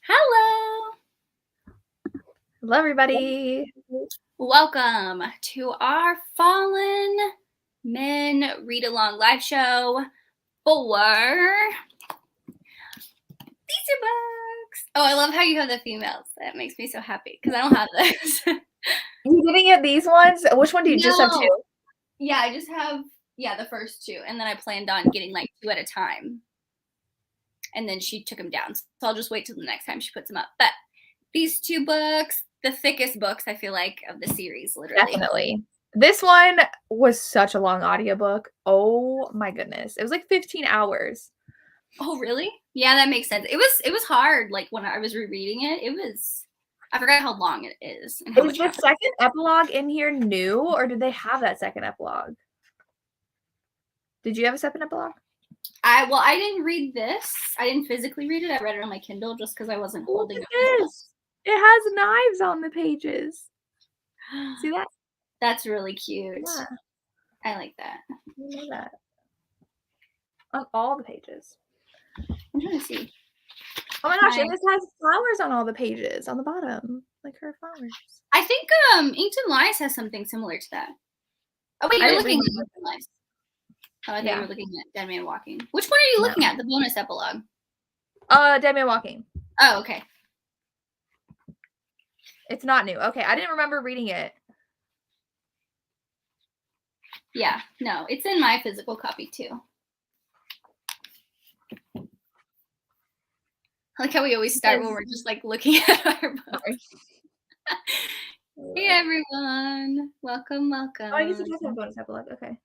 Hello. Hello, everybody. Welcome to our Fallen Men Read-Along live show for these are books. Oh, I love how you have the females. That makes me so happy because I don't have those. You didn't get these ones? Which one do you just have two? Yeah, I just have, the first two. And then I planned on getting like two at a time. And then she took them down. So I'll just wait till the next time she puts them up. But these two books, the thickest books, I feel like, of the series, literally. Definitely. This one was such a long audiobook. Oh my goodness. It was like 15 hours. Oh, really? Yeah, that makes sense. It was hard. Like when I was rereading it, I forgot how long it is. And how Is the happens. second epilogue in here new, or did they have that second epilogue? Did you have a second epilogue? I didn't read this. I didn't physically read it. I read it on my Kindle just because I wasn't holding it. It has knives on the pages. See that? That's really cute. Yeah. I like that. I know that. On all the pages. I'm trying to see. Oh my gosh, and this has flowers on all the pages on the bottom. Like her flowers. I think Inked and Lies has something similar to that. Oh wait, you're looking at Inked and Lies. Oh, I thought you were looking at Dead Man Walking. Which one are you looking at? The bonus epilogue. Dead Man Walking. Oh, okay. It's not new. Okay, I didn't remember reading it. Yeah, no, it's in my physical copy too. I like how we always start when we're just like looking at our books. Hey everyone, welcome. Oh, I guess it does have a bonus epilogue. Okay.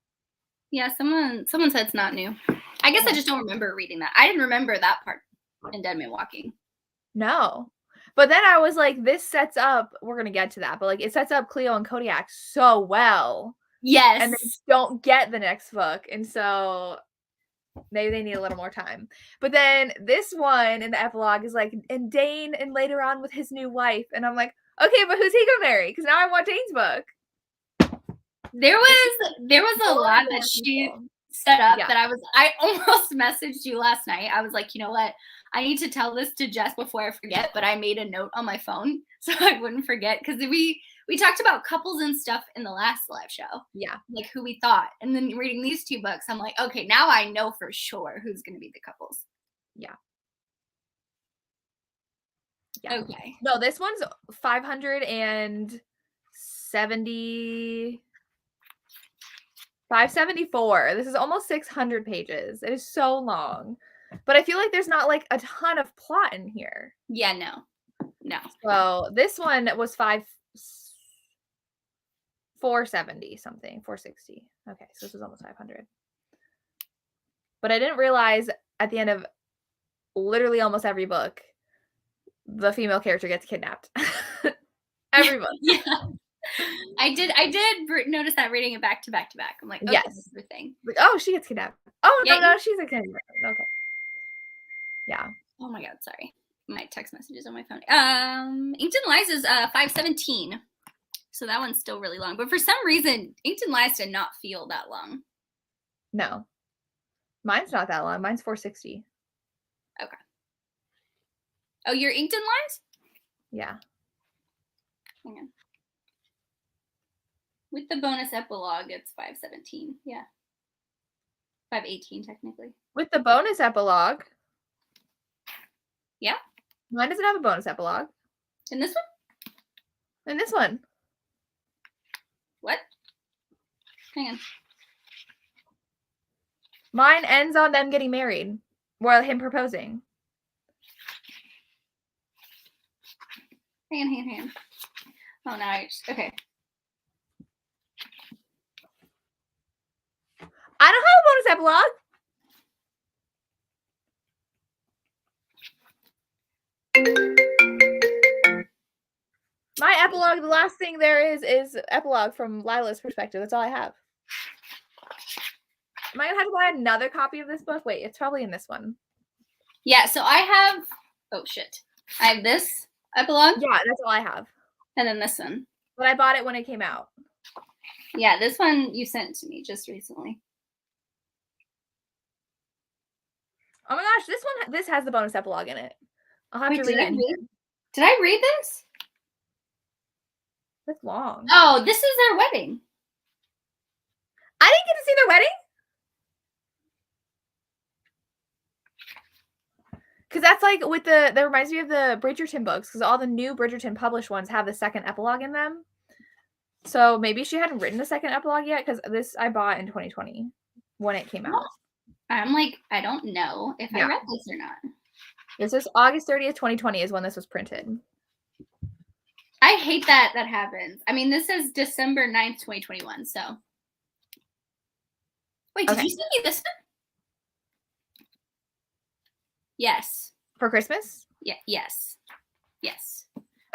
Yeah, someone said it's not new. I guess I just don't remember reading that. I didn't remember that part in Dead Man Walking. No. But then I was like, this sets up, we're gonna get to that, but like it sets up Cleo and Kodiak so well. Yes. And they don't get the next book. And so maybe they need a little more time. But then this one in the epilogue is like, and Dane and later on with his new wife. And I'm like, okay, but who's he gonna marry? Because now I want Dane's book. There was a lot that she set up that I almost messaged you last night. I was like, you know what? I need to tell this to Jess before I forget, but I made a note on my phone so I wouldn't forget because we talked about couples and stuff in the last live show. Yeah. Like who we thought. And then reading these two books, I'm like, okay, now I know for sure who's going to be the couples. Yeah. Okay. No, this one's 574. This is almost 600 pages. It is so long. But I feel like there's not like a ton of plot in here. Yeah, no. So this one was 470 something, 460. Okay, so this was almost 500. But I didn't realize at the end of literally almost every book, the female character gets kidnapped. Every book. Yeah. I did notice that reading it back to back to back. I'm like, okay, yes, this is the thing. Like, oh, she gets kidnapped. Oh, yeah, no, she's a kidnapped. Okay. Yeah. Oh my god, sorry. My text messages on my phone. Inked and Lies is 517. So that one's still really long. But for some reason, Inked and Lies did not feel that long. No. Mine's not that long. Mine's 460. Okay. Oh, you're Inked and Lies? Yeah. Hang on. With the bonus epilogue, it's 517. Yeah. 518, technically. With the bonus epilogue? Yeah. Mine doesn't have a bonus epilogue. In this one? In this one. What? Hang on. Mine ends on them getting married. Or him proposing. Hang on. Oh, no, okay. I don't have a bonus epilogue. My epilogue, the last thing there is epilogue from Lila's perspective. That's all I have. Am I gonna have to buy another copy of this book? Wait, it's probably in this one. Yeah, so I have, oh shit. I have this epilogue. Yeah, that's all I have. And then this one. But I bought it when it came out. Yeah, this one you sent to me just recently. Oh my gosh, this has the bonus epilogue in it. I'll have to read it. Did I read this? It's long. Oh, this is their wedding. I didn't get to see their wedding. Because that's like with that reminds me of the Bridgerton books, because all the new Bridgerton published ones have the second epilogue in them. So maybe she hadn't written the second epilogue yet, because this I bought in 2020 when it came out. I'm like, I don't know if I read this or not. This is August 30th, 2020 is when this was printed. I hate that happens. I mean, this is December 9th, 2021, so. Wait, did you send me this one? Yes. For Christmas? Yeah, yes. Yes.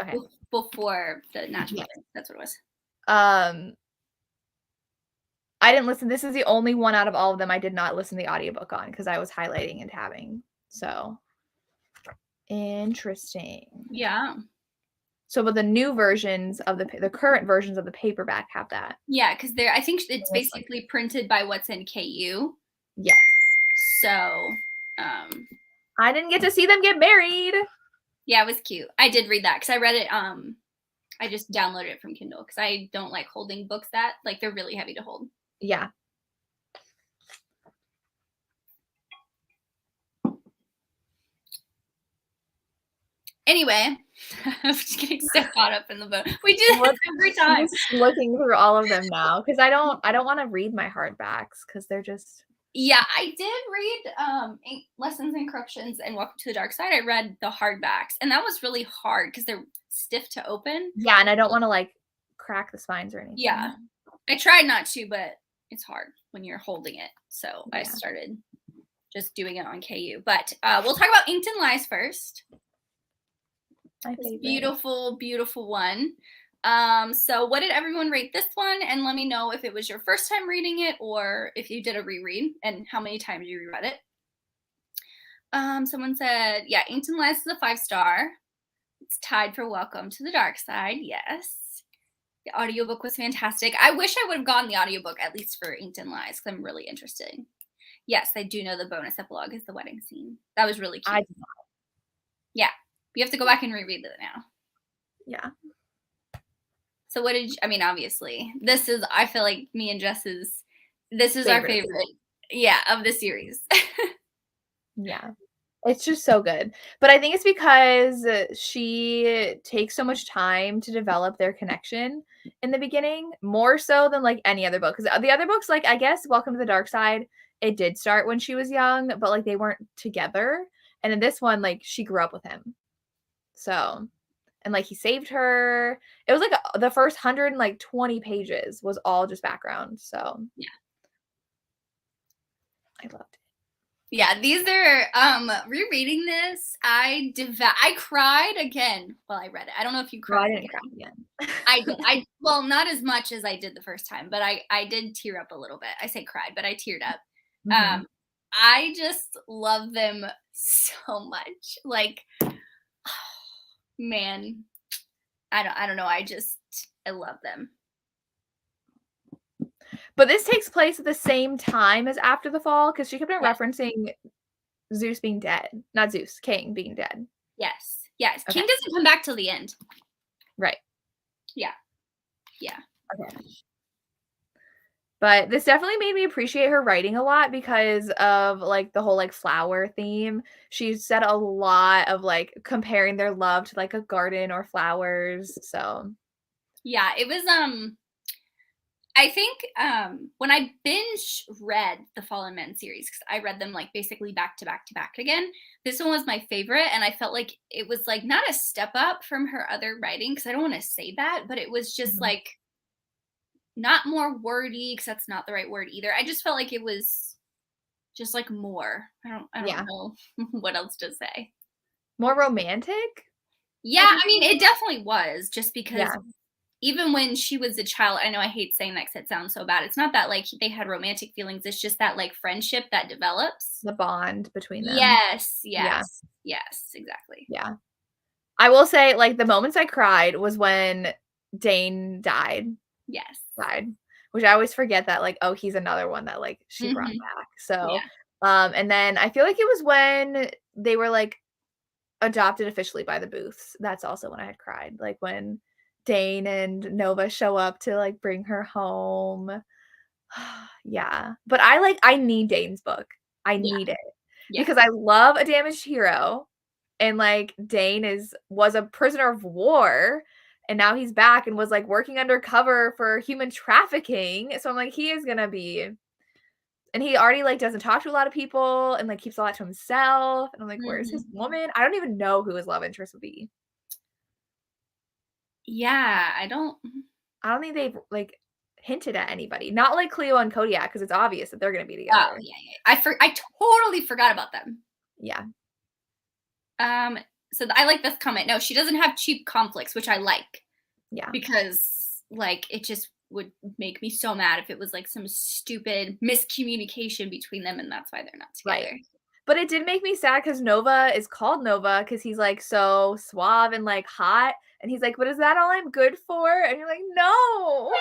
Okay. Before the National Day. That's what it was. I didn't listen. This is the only one out of all of them I did not listen to the audiobook on because I was highlighting and tabbing. So interesting. Yeah. So, but the new versions of the current versions of the paperback have that. Yeah, because I think it's basically printed by what's in KU. Yes. So, I didn't get to see them get married. Yeah, it was cute. I did read that because I read it. I just downloaded it from Kindle because I don't like holding books that like they're really heavy to hold. Yeah. Anyway, I'm just getting so caught up in the book. We do this every time. I'm just looking through all of them now because I don't want to read my hardbacks because they're just. Yeah, I did read Lessons in Corruptions and Welcome to the Dark Side. I read the hardbacks, and that was really hard because they're stiff to open. Yeah, and I don't want to like crack the spines or anything. Yeah, I tried not to, but it's hard when you're holding it. So I started just doing it on KU. But we'll talk about Inked and Lies first. My favorite. Beautiful, beautiful one. So what did everyone rate this one? And let me know if it was your first time reading it or if you did a reread and how many times you reread it. Someone said, yeah, Inked and Lies is a 5-star. It's tied for Welcome to the Dark Side. Yes. The audiobook was fantastic. I wish I would have gotten the audiobook at least for Inked and Lies because I'm really interested. Yes, I do know the bonus epilogue is the wedding scene. That was really cute. I do not. Yeah. You have to go back and reread it now. Yeah. So what did you, I mean, obviously, this is, I feel like me and Jess's, this is our favorite, of the series. Yeah. It's just so good. But I think it's because she takes so much time to develop their connection in the beginning, more so than like any other book. Because the other books, like, I guess Welcome to the Dark Side, it did start when she was young, but like they weren't together. And in this one, like she grew up with him. So, and like he saved her. It was like the first 120 pages was all just background. So yeah, I loved it. Yeah, these are rereading this. I cried again while I read it. I don't know if you cried. I didn't cry again. I did. Well, not as much as I did the first time, but I did tear up a little bit. I say cried, but I teared up. Mm-hmm. I just love them so much. Like, man, I don't know. I love them. But this takes place at the same time as After the Fall because she kept on referencing Zeus being dead. Not Zeus, King being dead. Yes. Yes. Okay. King doesn't come back till the end. Right. Yeah. Yeah. Okay. But this definitely made me appreciate her writing a lot because of like the whole like flower theme. She said a lot of like comparing their love to like a garden or flowers. So yeah, it was I think when I binge read the Fallen Men series, because I read them like basically back to back to back again, this one was my favorite. And I felt like it was like not a step up from her other writing, because I don't want to say that, but it was just like not more wordy, because that's not the right word either. I just felt like it was just like more. I don't know what else to say. More romantic? Yeah, I mean, it definitely was, just because even when she was a child, I know I hate saying that because it sounds so bad. It's not that like they had romantic feelings. It's just that like friendship that develops. The bond between them. Yes, exactly. Yeah. I will say, like, the moments I cried was when Dane died. Yes. Which I always forget that, like, oh, he's another one that, like, she brought back. So And then I feel like it was when they were like adopted officially by the Booths. That's also when I had cried. Like when Dane and Nova show up to like bring her home. Yeah. But I need Dane's book. I need it. Yeah. Because I love A Damaged Hero. And like Dane was a prisoner of war. And now he's back and was like working undercover for human trafficking. So I'm like, he is gonna be. And he already like doesn't talk to a lot of people and like keeps a lot to himself. And I'm like, where's his woman? I don't even know who his love interest would be. Yeah, I don't think they've like hinted at anybody. Not like Cleo and Kodiak, because it's obvious that they're gonna be Oh, together. yeah. I totally forgot about them. Yeah. So I like this comment. No, she doesn't have cheap conflicts, which I like. Yeah. Because like it just would make me so mad if it was like some stupid miscommunication between them and that's why they're not together. Right. But it did make me sad because Nova is called Nova because he's like so suave and like hot. And he's like, but is that all I'm good for? And you're like, no.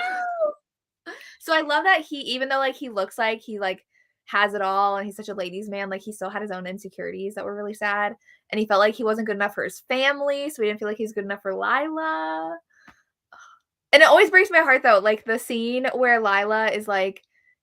So I love that even though like he looks like he like has it all and he's such a ladies' man, like he still had his own insecurities that were really sad. And he felt like he wasn't good enough for his family. So he didn't feel like he was good enough for Lila. And it always breaks my heart though, like the scene where Lila is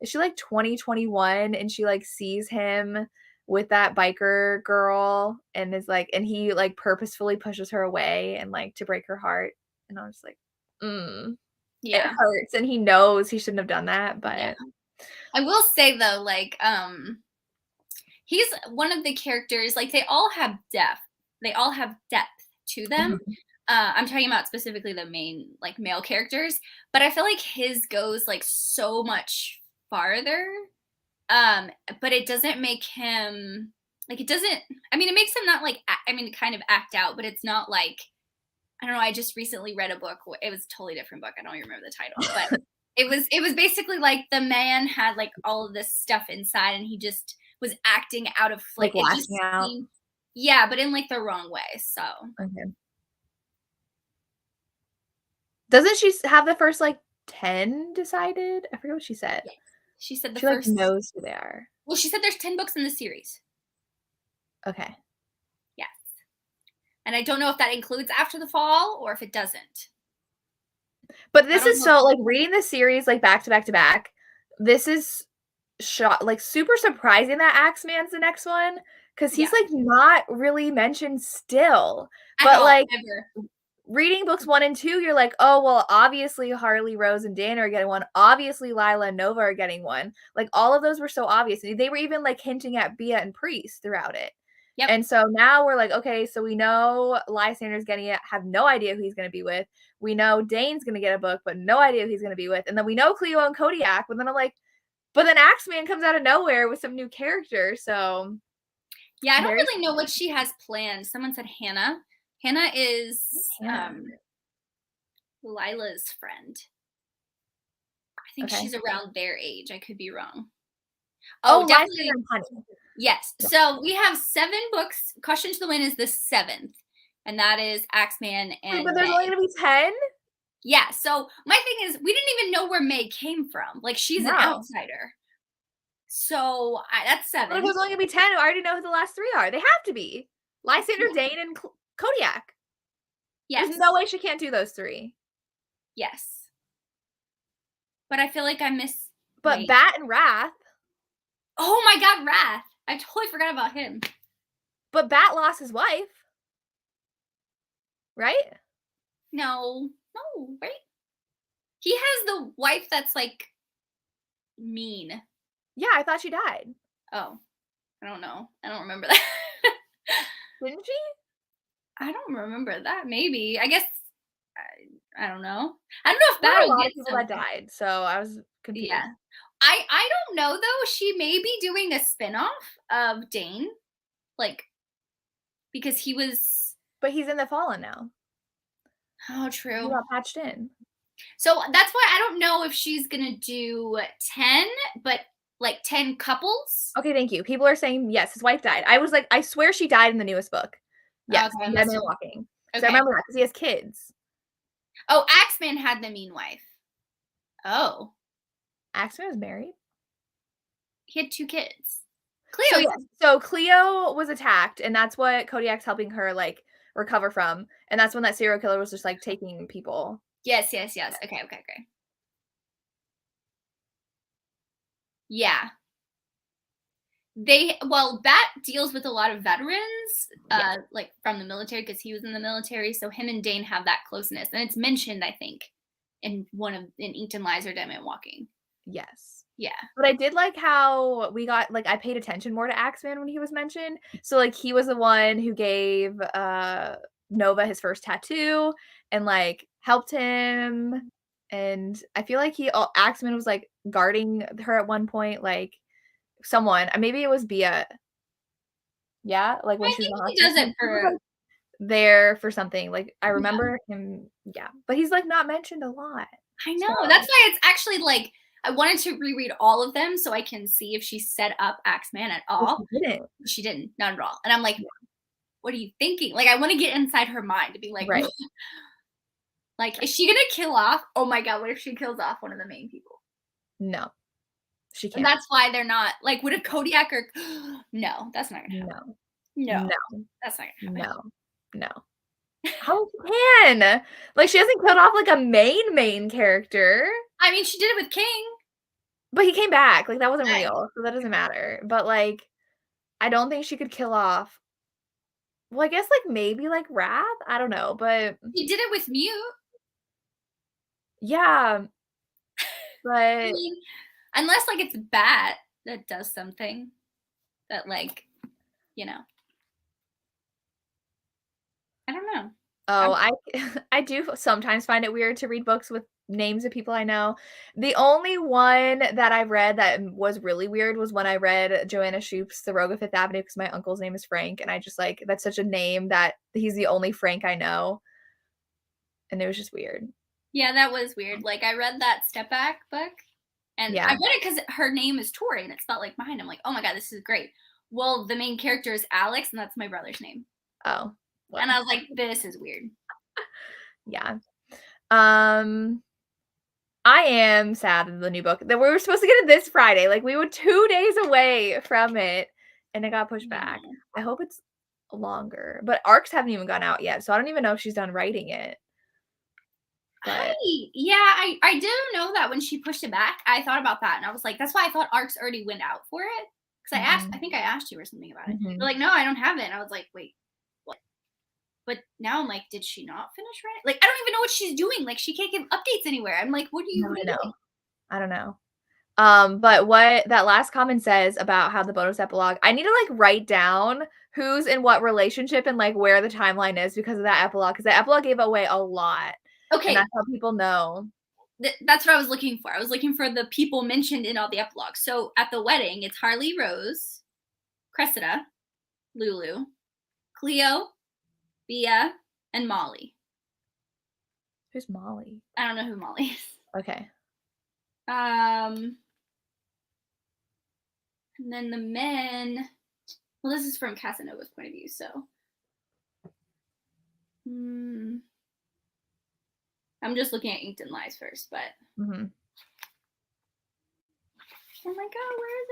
she like 2021 and she like sees him with that biker girl and is like, and he like purposefully pushes her away and like to break her heart. And I was like, it hurts. And he knows he shouldn't have done that, but yeah. I will say though, like, he's one of the characters, like they all have depth. They all have depth to them. I'm talking about specifically the main like male characters, but I feel like his goes like so much farther. But it doesn't make him like it makes him not like kind of act out, but it's not like I don't know. I just recently read a book. It was a totally different book. I don't even remember the title, but it was basically like the man had like all of this stuff inside, and he just was acting out of like lashing out. Yeah, but in like the wrong way. So okay. Doesn't she have the first like 10 decided? I forget what she said. yes. She said the she first like knows who they are. Well, she said there's 10 books in the series. Okay. Yes. And I don't know if that includes After the Fall or if it doesn't. But this is so like reading the series like back to back to back. This is like super surprising that Axeman's the next one because he's like not really mentioned still. But like reading books 1 and 2, you're like, oh well, obviously Harley, Rose, and Dan are getting one. Obviously Lila and Nova are getting one. Like all of those were so obvious. They were even like hinting at Bea and Priest throughout it. Yep. And so now we're like, okay, so we know Lysander's getting it, have no idea who he's going to be with. We know Dane's going to get a book, but no idea who he's going to be with. And then we know Cleo and Kodiak, but then I'm like, but then Axeman comes out of nowhere with some new characters. So yeah, I don't really know what she has planned. Someone said Hannah. Hannah is Lila's friend. I think she's around their age. I could be wrong. Oh, definitely. Yes. Yeah. So we have 7 books. Caution to the Wind is the 7th, and that is Axeman and. But there's only going to be 10. Yeah. So my thing is, we didn't even know where May came from. Like she's an outsider. So that's 7. But there's only going to be 10. I already know who the last 3 are. They have to be Lysander, Dane, and Kodiak. Yes. There's no way she can't do those 3. Yes. But I feel like I miss. But Bat and Wrath. Oh my God, Wrath. I totally forgot about him. But Bat lost his wife. Right? No, right? He has the wife that's like mean. Yeah, I thought she died. Oh, I don't know. I don't remember that. Didn't she? I don't remember that. Maybe. I guess. I don't know. I don't know if that will get people that died. So I was confused. Yeah. I don't know though. She may be doing a spinoff of Dane, like because he was. But he's in the Fallen now. Oh, true. He got patched in. So that's why I don't know if she's gonna do 10, but like 10 couples. Okay, thank you. People are saying yes, his wife died. I was like, I swear she died in the newest book. Yes, okay, Dead Man Walking. Okay. So I remember that because he has kids. Oh, Axeman had the mean wife. Oh. Axeman was married? He had 2 kids. Cleo. So Cleo was attacked, and that's what Kodiak's helping her like recover from, and that's when that serial killer was just like taking people. Yes. Okay. Yeah. Bat deals with a lot of veterans, like from the military, because he was in the military. So him and Dane have that closeness, and it's mentioned, I think, in Inkton Lies or Dead Man Walking. Yes. Yeah. But I did like how we got like I paid attention more to Axeman when he was mentioned. So like he was the one who gave Nova his first tattoo and like helped him. And I feel like Axeman was like guarding her at one point, like someone. Maybe it was Bia. Yeah, like when I she was in think the he does it for there for something. Like I remember him, but he's like not mentioned a lot. I know. So. That's why it's actually like I wanted to reread all of them so I can see if she set up Axeman at all. She didn't, not at all. And I'm like, what are you thinking? Like I want to get inside her mind to be like, right. Like, is she gonna kill off? Oh my god, what if she kills off one of the main people? No. She can't. And that's why they're not like what if Kodiak or no, that's not gonna happen. No. That's not gonna happen. No. How can? Like she hasn't killed off like a main character. I mean, she did it with King. But he came back. Like that wasn't real. So that doesn't matter. But like I don't think she could kill off. Well, I guess like maybe like Wrath. I don't know, but he did it with Mute. Yeah. But I mean, unless like it's Bat that does something that like, you know. I don't know. Oh, I do sometimes find it weird to read books with names of people I know. The only one that I read that was really weird was when I read Joanna Shoop's The Rogue of Fifth Avenue because my uncle's name is Frank, and I just like that's such a name that he's the only Frank I know. And it was just weird. Yeah, that was weird. Like I read that Step Back book, and I read it because her name is Tori, and it felt like mine. I'm like, oh my god, this is great. Well, the main character is Alex, and that's my brother's name. Oh. Well. And I was like, this is weird. Yeah. I am sad in the new book that we were supposed to get it this Friday. Like we were 2 days away from it, and it got pushed back. I hope it's longer, but arcs haven't even gone out yet, so I don't even know if she's done writing it. But I didn't know that when she pushed it back. I thought about that, and I was like, that's why I thought arcs already went out for it. Because I think I asked you or something about it. They're like, no, I don't have it. And I was like, wait, what? But now I'm like, did she not finish writing? Like, I don't even know what she's doing. Like, she can't give updates anywhere. I'm like, what are you doing? I don't know. But what that last comment says about how the bonus epilogue, I need to like write down who's in what relationship and like where the timeline is because of that epilogue. Because that epilogue gave away a lot. Okay. And that's how people know. That's what I was looking for. I was looking for the people mentioned in all the epilogues. So at the wedding, it's Harley Rose, Cressida, Lulu, Cleo, Bia, and Molly. Who's Molly? I don't know who Molly is. Okay. And then the men. Well, this is from Casanova's point of view, so. I'm just looking at Inkton Lies first, but. Oh my god, where is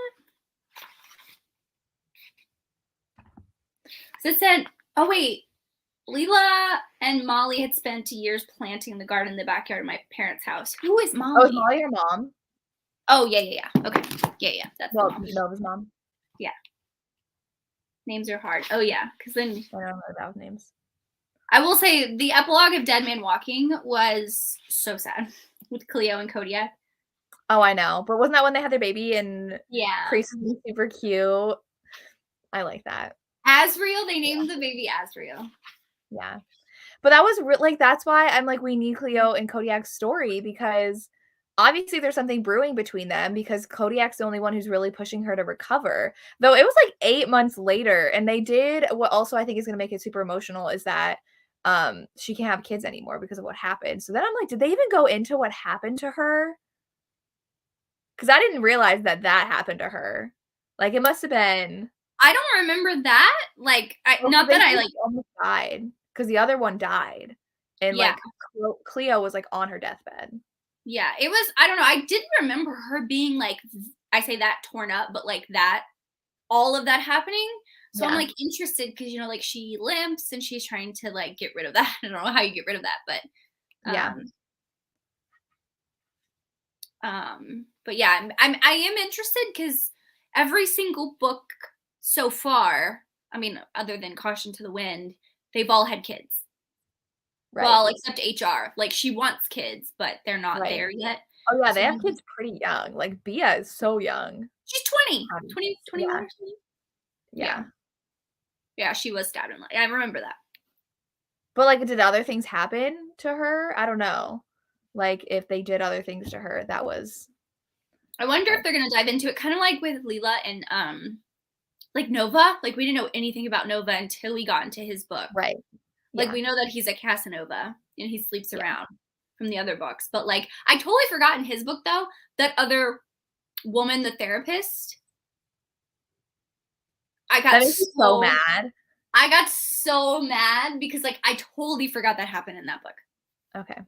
it? So it said, oh wait, Leela and Molly had spent years planting the garden in the backyard of my parents' house. Who is Molly? Oh, is Molly your mom? Oh, yeah. Okay. Yeah. That's Nova's mom. Yeah. Names are hard. Oh, yeah. Because then. I don't know about names. I will say the epilogue of Dead Man Walking was so sad with Cleo and Kodiak. Oh, I know. But wasn't that when they had their baby and Priest was super cute? I like that. Asriel, they named the baby Asriel. Yeah. But that was like that's why I'm like we need Cleo and Kodiak's story because obviously there's something brewing between them because Kodiak's the only one who's really pushing her to recover. Though it was like 8 months later and they did what also I think is going to make it super emotional is that she can't have kids anymore because of what happened. So then I'm like, did they even go into what happened to her? Because I didn't realize that happened to her. Like it must have been. I don't remember that. Like, not that I like almost died because the other one died, and like Cleo was like on her deathbed. Yeah, it was. I don't know. I didn't remember her being like I say that torn up, but like that all of that happening. So I'm Yeah. like interested because you know, like she limps and she's trying to like get rid of that. I don't know how you get rid of that, but Yeah. but yeah, I am interested because every single book so far, I mean, other than Caution to the Wind, they've all had kids. Right. Well, except HR. Like she wants kids, but they're not Right. there yet. Oh yeah, So they have kids pretty young. Like Bia is so young. she's 20, 20, 21 Yeah. or something. Yeah. Yeah, she was stabbed in I remember that. But like, did other things happen to her? I don't know. Like if they did other things to her, that was. I wonder if they're gonna dive into it, kind of like with Leela and like Nova. Like we didn't know anything about Nova until we got into his book. Right. Like Yeah. we know that he's a Casanova and he sleeps around from the other books. But like I totally forgot in his book though, that other woman, the therapist. I got That makes me so mad. I got so mad because like I totally forgot that happened in that book. Okay.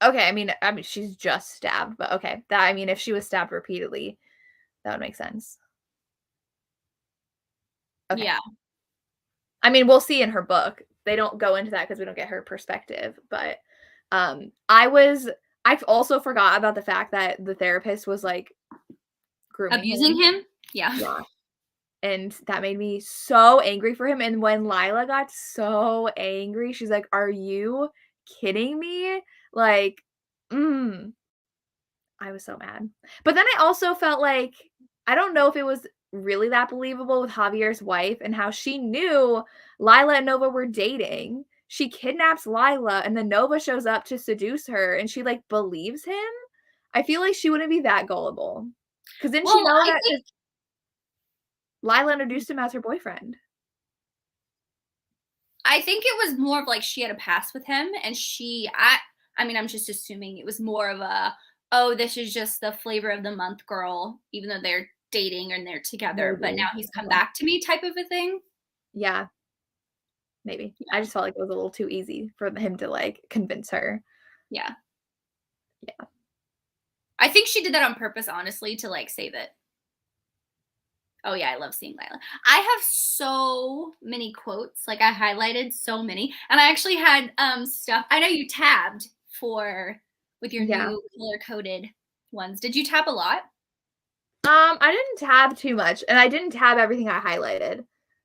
Okay, I mean she's just stabbed, but okay. That I mean if she was stabbed repeatedly, that would make sense. Okay. Yeah. I mean, we'll see in her book. They don't go into that because we don't get her perspective, but I also forgot about the fact that the therapist was like grooming Abusing him? Yeah. Yeah. And that made me so angry for him. And when Lila got so angry, she's like, "Are you kidding me?" Like, I was so mad. But then I also felt like I don't know if it was really that believable with Javier's wife and how she knew Lila and Nova were dating. She kidnaps Lila and then Nova shows up to seduce her and she like believes him. I feel like she wouldn't be that gullible. Because didn't she know that Lila introduced him as her boyfriend? I think it was more of like she had a past with him and I mean, I'm just assuming it was more of a, oh, this is just the flavor of the month girl, even though they're dating and they're together, but now he's come back to me type of a thing. Yeah. Maybe. I just felt like it was a little too easy for him to like convince her. Yeah. Yeah. I think she did that on purpose, honestly, to like save it. Oh yeah, I love seeing Lila. I have so many quotes. Like I highlighted so many. And I actually had stuff. I know you tabbed with your new color coded ones. Did you tab a lot? I didn't tab too much, and I didn't tab everything I highlighted.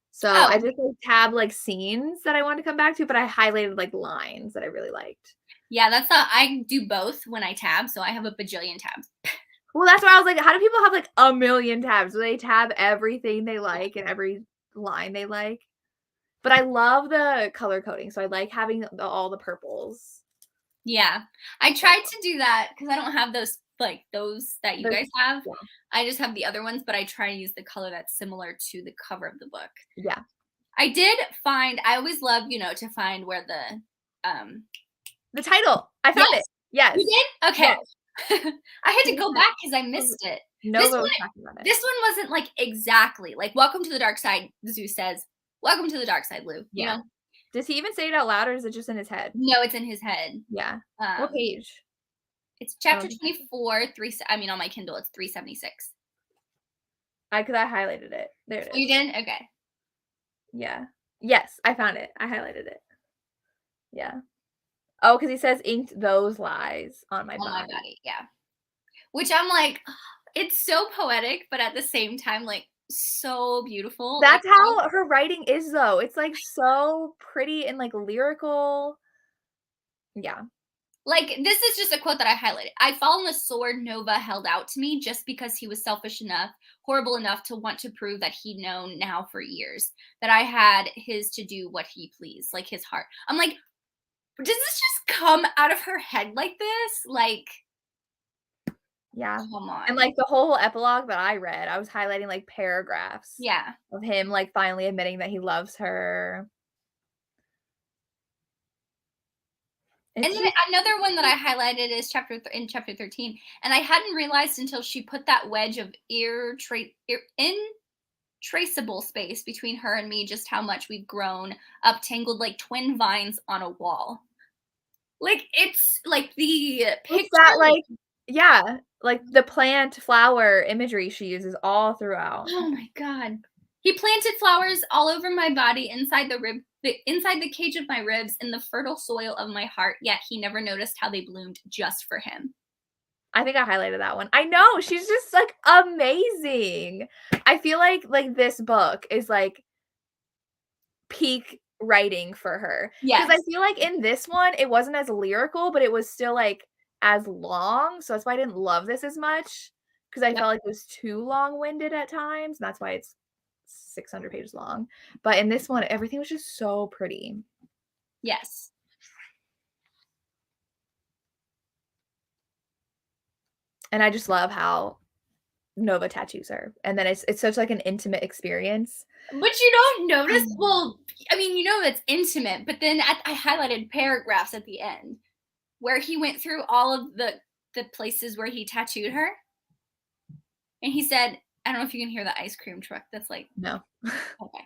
So I just like tab like scenes that I wanted to come back to, but I highlighted like lines that I really liked. Yeah, I do both when I tab, so I have a bajillion tabs. Well, that's why I was like, how do people have like a million tabs? Do they tab everything they like and every line they like? But I love the color coding, so I like having all the purples. Yeah, I tried to do that because I don't have those that you guys have. Yeah. I just have the other ones, but I try to use the color that's similar to the cover of the book. Yeah. I always love, to find where the title. I found it. Yes. You did? Okay. Yes. I had to go back because I missed it. This one wasn't like exactly like "Welcome to the Dark Side." Zeus says, "Welcome to the Dark Side, Lou." Yeah. You know? Does he even say it out loud, or is it just in his head? No, it's in his head. Yeah. What page? It's chapter 24. On my Kindle, it's 376. Because I highlighted it. There it is. You did? Okay. Yeah. Yes, I found it. I highlighted it. Yeah. Oh, because he says inked those lies on my body. Yeah. Which I'm like, it's so poetic, but at the same time, like so beautiful. That's how her writing is, though. It's like so pretty and like lyrical. Yeah. Like, this is just a quote that I highlighted. "I fall on the sword Nova held out to me just because he was selfish enough, horrible enough to want to prove that he'd known now for years, that I had his to do what he pleased, like his heart." I'm like, does this just come out of her head like this? Like, yeah. Come on. And like the whole epilogue that I read, I was highlighting like paragraphs. Yeah. Of him like finally admitting that he loves her. And then another one that I highlighted is chapter 13, and I hadn't realized until she put that wedge of intraceable space between her and me just how much we've grown up, tangled like twin vines on a wall. Like it's like the picture. It's that like Yeah, like the plant, flower imagery she uses all throughout. Oh my god. He planted flowers all over my body, inside the cage of my ribs, in the fertile soil of my heart, yet he never noticed how they bloomed just for him. I think I highlighted that one. I know, she's just, like, amazing. I feel like this book is, like, peak writing for her. Because I Yes. feel like in this one, it wasn't as lyrical, but it was still, like, as long, so that's why I didn't love this as much. Because I Yep. felt like it was too long-winded at times, and that's why it's 600 pages long. But in this one, everything was just so pretty. Yes. And I just love how Nova tattoos her, and then it's such, like, an intimate experience. But you don't notice, well, I mean, you know it's intimate, but then I highlighted paragraphs at the end where he went through all of the places where he tattooed her, and he said, I don't know if you can hear the ice cream truck. That's like, No. okay.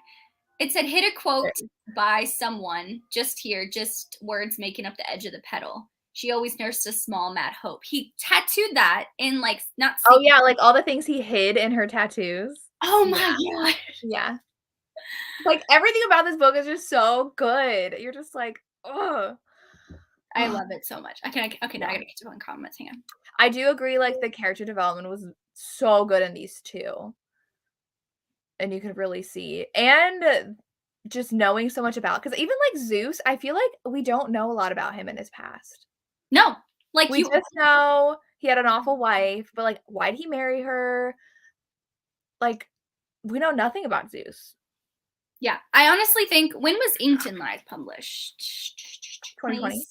It said, hit a quote by someone, just here, just words making up the edge of the petal. She always nursed a small mad hope. He tattooed that in like not. Oh, yeah, like, all the things he hid in her tattoos. Oh Yeah, my god. yeah. Like, everything about this book is just so good. You're just like, "Ugh." I love it so much. Okay, now I Yeah. gotta catch up on comments. Hang on. I do agree, like, the character development was so good in these 2, and you could really see and just knowing so much about, because even, like, Zeus, I feel like we don't know a lot about him in his past. No, like We you. just know he had an awful wife, but, like, why did he marry her? Like, we know nothing about Zeus. Yeah, I honestly think, when was Inkton Live published? 2020?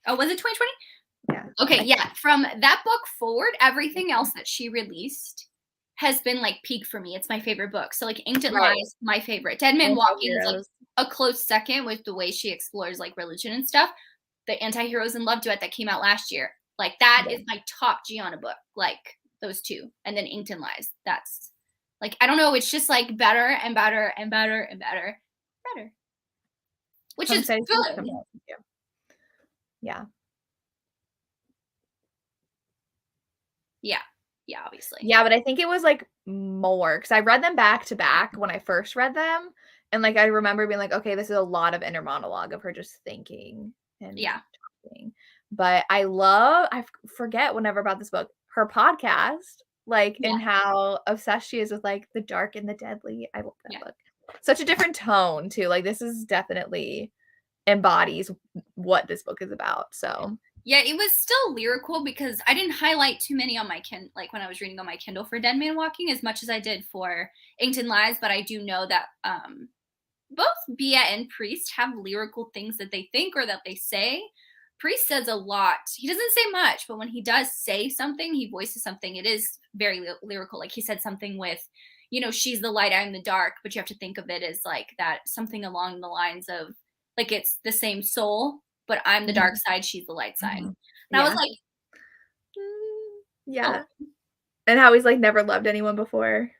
Oh, was it 2020? Yeah. Okay, yeah. From that book forward, everything else that she released has been like peak for me. It's my favorite book. So like Ancient Right. Lies, my favorite. Dead Man Walking is like Anti-heroes. a close second with the way she explores like religion and stuff. The Anti-Heroes in Love duet that came out last year. Like that Yeah. is my top Giana book. Like those two. And then Inkton Lies. That's like, I don't know, it's just like better and better and better and better. Better. Which I'm is excited to see good. something else with you. Yeah. Yeah. Yeah, obviously. Yeah, but I think it was, like, more because I read them back to back when I first read them, and, like, I remember being like, "Okay, this is a lot of inner monologue of her just thinking and Yeah. talking." But I forget whenever about this book, her podcast, like, Yeah. and how obsessed she is with, like, the dark and the deadly. I love that Yeah. book. Such a different tone too, like, this is definitely embodies what this book is about, so Yeah, it was still lyrical because I didn't highlight too many on my like when I was reading on my Kindle for Dead Man Walking as much as I did for Inkton Lies, but I do know that both Bia and Priest have lyrical things that they think or that they say. Priest says a lot. He doesn't say much, but when he does say something, he voices something. It is very lyrical. Like he said something with, she's the light, I'm the dark, but you have to think of it as like that, something along the lines of like it's the same soul, but I'm the dark side, she's the light side. Mhm. And I was Yeah. like, Yeah. oh, And how he's, like, never loved anyone before.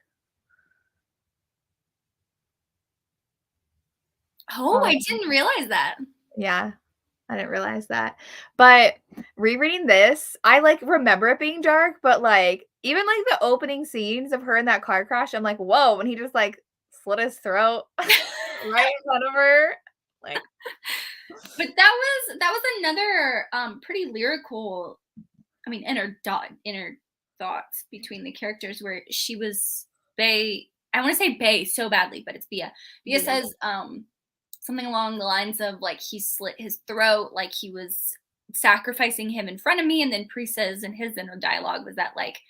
oh, I didn't realize that. Yeah, I didn't realize that. But rereading this, I, like, remember it being dark, but, like, even, like, the opening scenes of her in that car crash, I'm like, "Whoa," when he just, like, slit his throat right in front of her, like But that was another pretty lyrical, I mean, inner thoughts between the characters where she was Bay. I want to say Bay so badly, but it's Bia. Bia Yeah. says something along the lines of like he slit his throat, like he was sacrificing him in front of me, and then Pri says in his inner dialogue was that like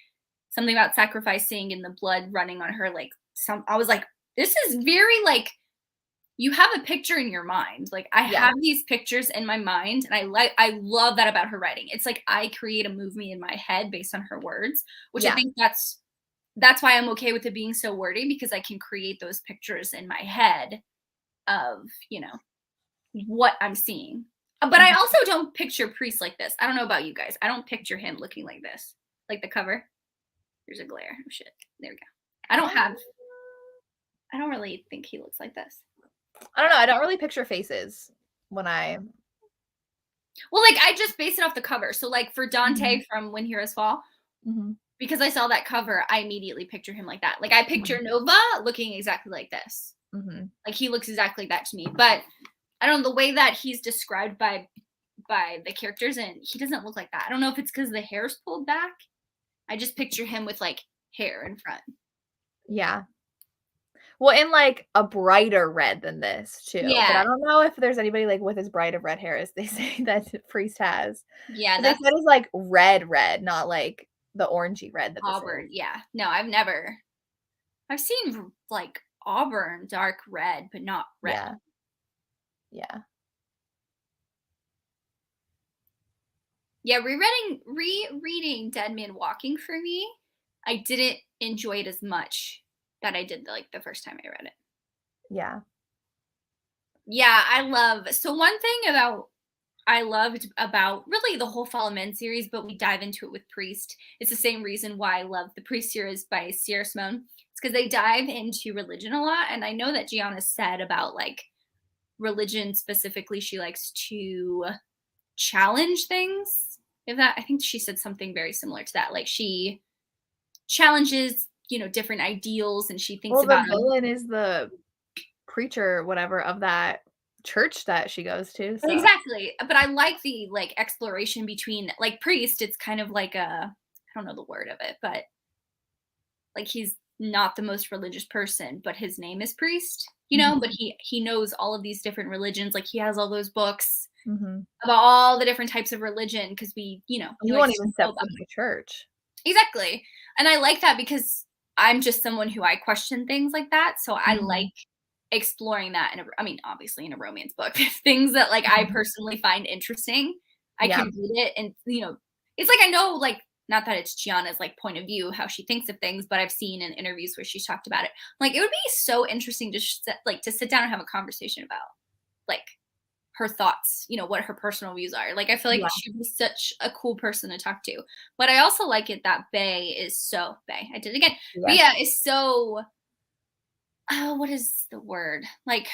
something about sacrificing and the blood running on her. Like I was like, this is very like you have a picture in your mind. Like I Yeah. have these pictures in my mind, and I love that about her writing. It's like I create a movie in my head based on her words, which I Yeah. think that's why I'm okay with it being so wordy, because I can create those pictures in my head of, what I'm seeing. But I also don't picture Priest like this. I don't know about you guys. I don't picture him looking like this. Like the cover. There's a glare. Oh shit. There we go. I don't really think he looks like this. I don't know, I don't really picture faces when I Well, like, I just based it off the cover. So, like, for Dante Mhm. from When Heroes Fall, Mhm. because I saw that cover, I immediately picture him like that. Like, I picture Mhm. Nova looking exactly like this. Mhm. Like, he looks exactly like that to me. But I don't know, the way that he's described by the characters, and he doesn't look like that. I don't know if it's because the hair's pulled back. I just picture him with, like, hair in front. Yeah. Well, in, like, a brighter red than this too, but I Yeah. don't know if there's anybody, like, with as bright of red hair as they say that Priest has. Yeah, 'Cause they that's said it's, like, red red, not, like, the orangey red that this auburn. is. Yeah. No, I've seen, like, auburn dark red, but not red. Yeah, yeah. Yeah, rereading Dead Man Walking for me, I didn't enjoy it as much that I did, like, the first time I read it. Yeah. Yeah, one thing about I loved about really the whole Fall of Men series, but we dive into it with Priest. It's the same reason why I love the Priest series by Sierra Simone. It's because they dive into religion a lot. And I know that Gianna said about like religion specifically, she likes to challenge things. If that, I think she said something very similar to that. Like she challenges, different ideals and she thinks Well, the about them. villain is the preacher, whatever, of that church that she goes to, so Exactly, but I like the, like, exploration between like, Priest, it's kind of like I don't know the word of it, but, like, he's not the most religious person, but his name is Priest, but Mhm, he knows all of these different religions, like, he has all those books mhm. about all the different types of religion because he He likes won't to even know step about foot in my church. exactly, and I like that because I'm just someone who I question things like that, so I like Mhm, exploring that I mean, obviously in a romance book, things that like I mhm. personally find interesting, I Yeah, can read it and it's like I know like not that it's Gianna's like point of view how she thinks of things, but I've seen in interviews where she's talked about it. Like it would be so interesting to to sit down and have a conversation about like her thoughts, what her personal views are. Like I feel like yeah, she'd be such a cool person to talk to. But I also like it that Bay. I did it again. yes. Bea is so what is the word? Like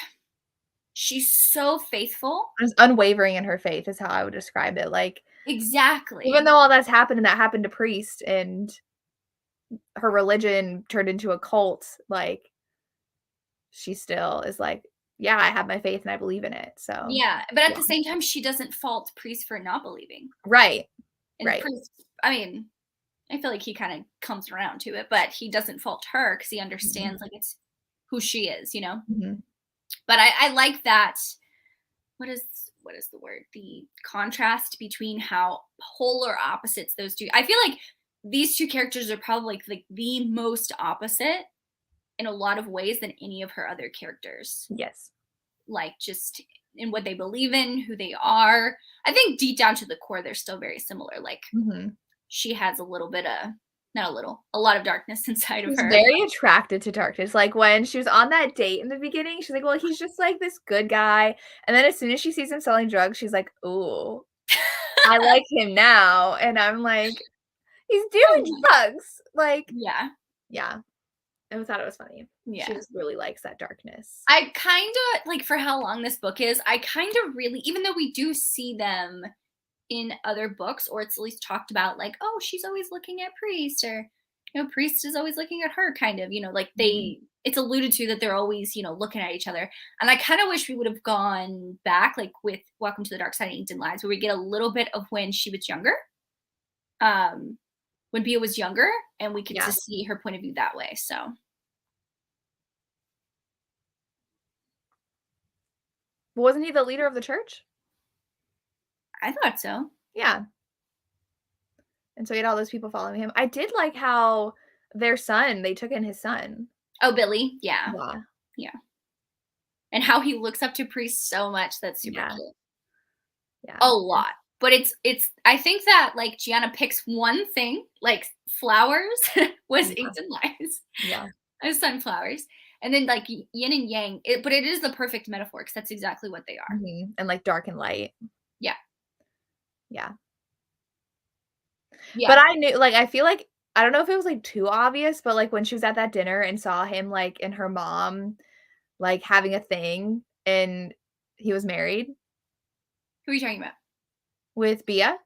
she's so faithful. Just unwavering in her faith is how I would describe it, like, even Exactly. though all that's happened and that happened to Priest and her religion turned into a cult, like, she still is like, "Yeah, I have my faith and I believe in it," so, Yeah, but at yeah. the same time, she doesn't fault Priest for not believing. Right, And right. Priest, I mean, I feel like he kind of comes around to it, but he doesn't fault her because he Mhm, understands like it's who she is. mhm. But I like that. What is the word? The contrast between how polar opposites those two. I feel like these two characters are probably like the most opposite in a lot of ways than any of her other characters. Yes. Like just in what they believe in, who they are. I think deep down to the core, they're still very similar. Like Mhm. she has a little bit of, not a little, a lot of darkness inside of She's her. very attracted to darkness, like, when she was on that date in the beginning, she's like, "Well, he's just, like, this good guy," and then as soon as she sees him selling drugs, she's like, "Ooh, I like him now," and I'm like, "He's Oh doing my, drugs!" Like, yeah, yeah, I thought it was funny. She yeah. just really likes that darkness. I kind of like for how long this book is. I kind of really, even though we do see them in other books, or it's at least talked about, like, oh, she's always looking at Priest, or Priest is always looking at her, kind of, like Mhm. it's alluded to that they're always, looking at each other. And I kind of wish we would have gone back, like with Welcome to the Dark Side of Inked Lives, where we get a little bit of when she was younger, um, when Bea was younger, and we could Yeah. just see her point of view that way. So Wasn't he the leader of the church? I thought so. Yeah, and so he had all those people following him. I did like how their son they took in his son. Oh, Billy, yeah, Yeah, yeah, and how he looks up to Priest so much. That's super yeah, cute. yeah. A lot. But it's I think that like Gianna picks one thing, like flowers was Yeah, Inked Lies. yeah. Sunflowers. And then like yin and yang. But it is the perfect metaphor because that's exactly what they are. Mhm, and, like, dark and light. Yeah. Yeah. But Yeah. I knew like, I feel like I don't know if it was, like, too obvious, but, like, when she was at that dinner and saw him, like, and her mom, like, having a thing, and he was married. Who are you talking about? with Bia.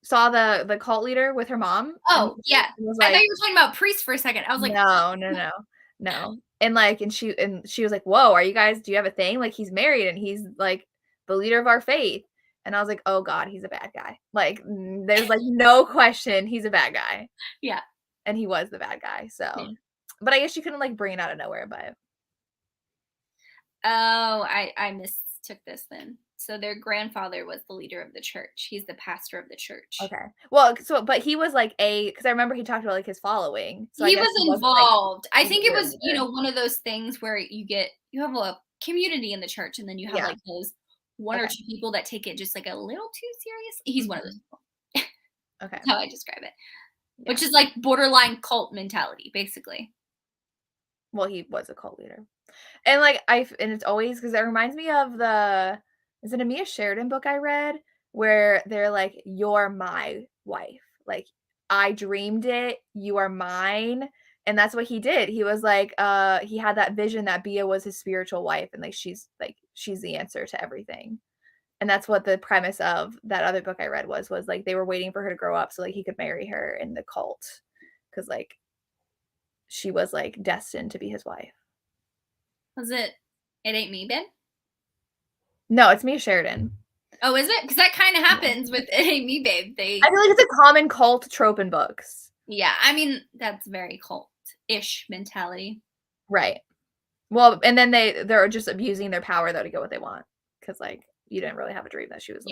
Saw the cult leader with her mom. Oh, yeah. Was I like, thought you were talking about priest for a second. I was like, no. And she was like, whoa, do you have a thing? Like, he's married and he's like the leader of our faith. And I was like, oh God, he's a bad guy. Like, there's like no question he's a bad guy. Yeah. And he was the bad guy. So, yeah. But I guess you couldn't like bring it out of nowhere, but. Oh, I mistook this then. So their grandfather was the leader of the church. He's the pastor of the church. Okay. Well, but he was like because I remember he talked about like his following. So he I guess was involved. Like, I think it was, one of those things where you have a community in the church and then you have like those one or two people that take it just like a little too serious. He's one of those people. Okay. That's how I describe it. Yeah. Which is like borderline cult mentality, basically. Well, he was a cult leader. And like and it's always because it reminds me of is it a Mia Sheridan book I read where they're like, you're my wife. Like, I dreamed it, you are mine. And that's what he did. He was like, he had that vision that Bia was his spiritual wife and like she's the answer to everything. And that's what the premise of that other book I read was like they were waiting for her to grow up so like he could marry her in the cult. Because like she was like destined to be his wife. Was it Ain't Me, Babe? No, it's Mia Sheridan. Oh, is it? Because that kind of happens with It Ain't Me, Babe. I feel like it's a common cult trope in books. Yeah, I mean, that's very cult-ish mentality. Right. Well, and then they're just abusing their power, though, to get what they want. Because, like, you didn't really have a dream that she was,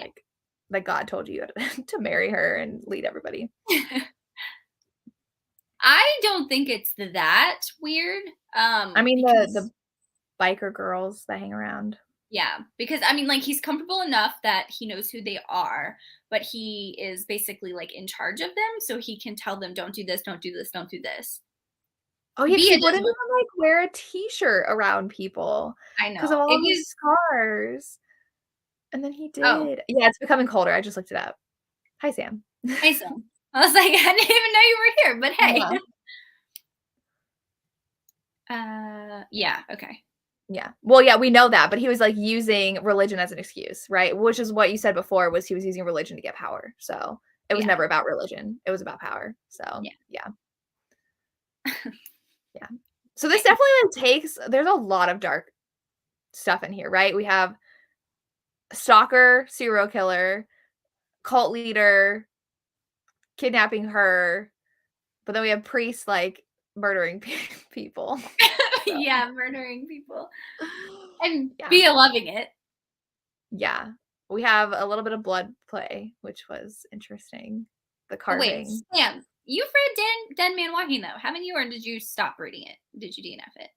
like God told you to marry her and lead everybody. I don't think it's that weird. I mean, the biker girls that hang around. Yeah, because I mean, like, he's comfortable enough that he knows who they are, but he is basically like in charge of them, so he can tell them, "Don't do this, don't do this, don't do this." Oh yeah, he wouldn't even like wear a T-shirt around people. I know because of all the scars. And then he did. Oh. Yeah, it's becoming colder. I just looked it up. Hi, Sam. Hey, Sam. I was like, I didn't even know you were here, but hey. Yeah, okay. Yeah. Well, yeah, we know that, but he was like using religion as an excuse, right? Which is what you said before was he was using religion to get power. So it was never about religion. It was about power. So yeah. Yeah. So this definitely there's a lot of dark stuff in here, right? We have stalker, serial killer, cult leader, kidnapping her, but then we have priests like murdering people. Yeah, murdering people. And Bia loving it. Yeah. We have a little bit of blood play, which was interesting. The carving. Wait, Sam, you've read Dead Man Walking, though, haven't you? Or did you stop reading it? Did you DNF it?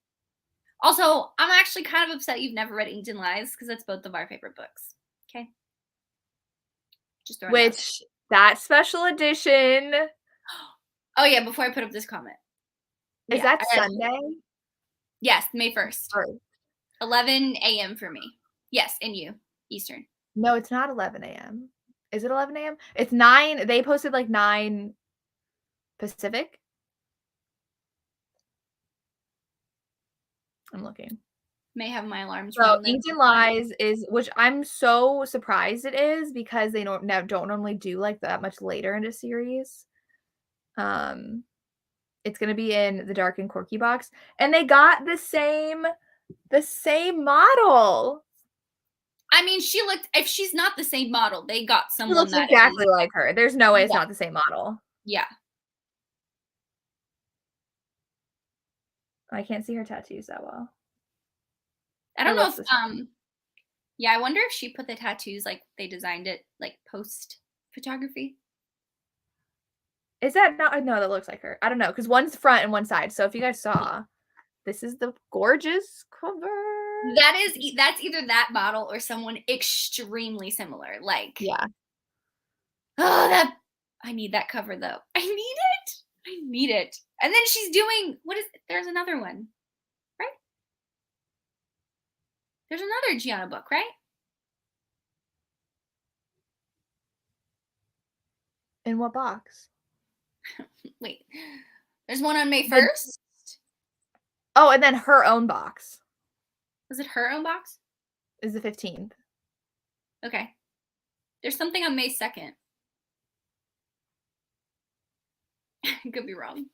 Also, I'm actually kind of upset you've never read Inked in Lies, because that's both of our favorite books. Okay? Just throwing it out. That special edition. Oh, yeah, before I put up this comment. Is that Sunday? Yes, May 1st. 11 a.m. for me. Yes, and you, Eastern. No, it's not 11 a.m. Is it 11 a.m.? It's 9. They posted like 9 Pacific. I'm looking. May have my alarms. So Inked in Lies is, which I'm so surprised it is because they don't normally do like that much later in a series. It's gonna be in the Dark and Quirky box, and they got the same model. I mean, if she's not the same model, they got someone looks that exactly like her. There's no way it's not the same model. Yeah. I can't see her tattoos that well. I don't know if yeah, I wonder if she put the tattoos like they designed it like post photography. Is that not? No, that looks like her. I don't know, because one's front and one side. So if you guys saw, this is the gorgeous cover. That's either that model or someone extremely similar. Like, yeah. Oh, I need that cover though. I need it. And then she's doing there's another one, right? There's another Giana book, right? In what box? Wait, there's one on May 1st. Oh, and then her own box. Is it her own box? Is the 15th. Okay. There's something on May 2nd. Could be wrong. Is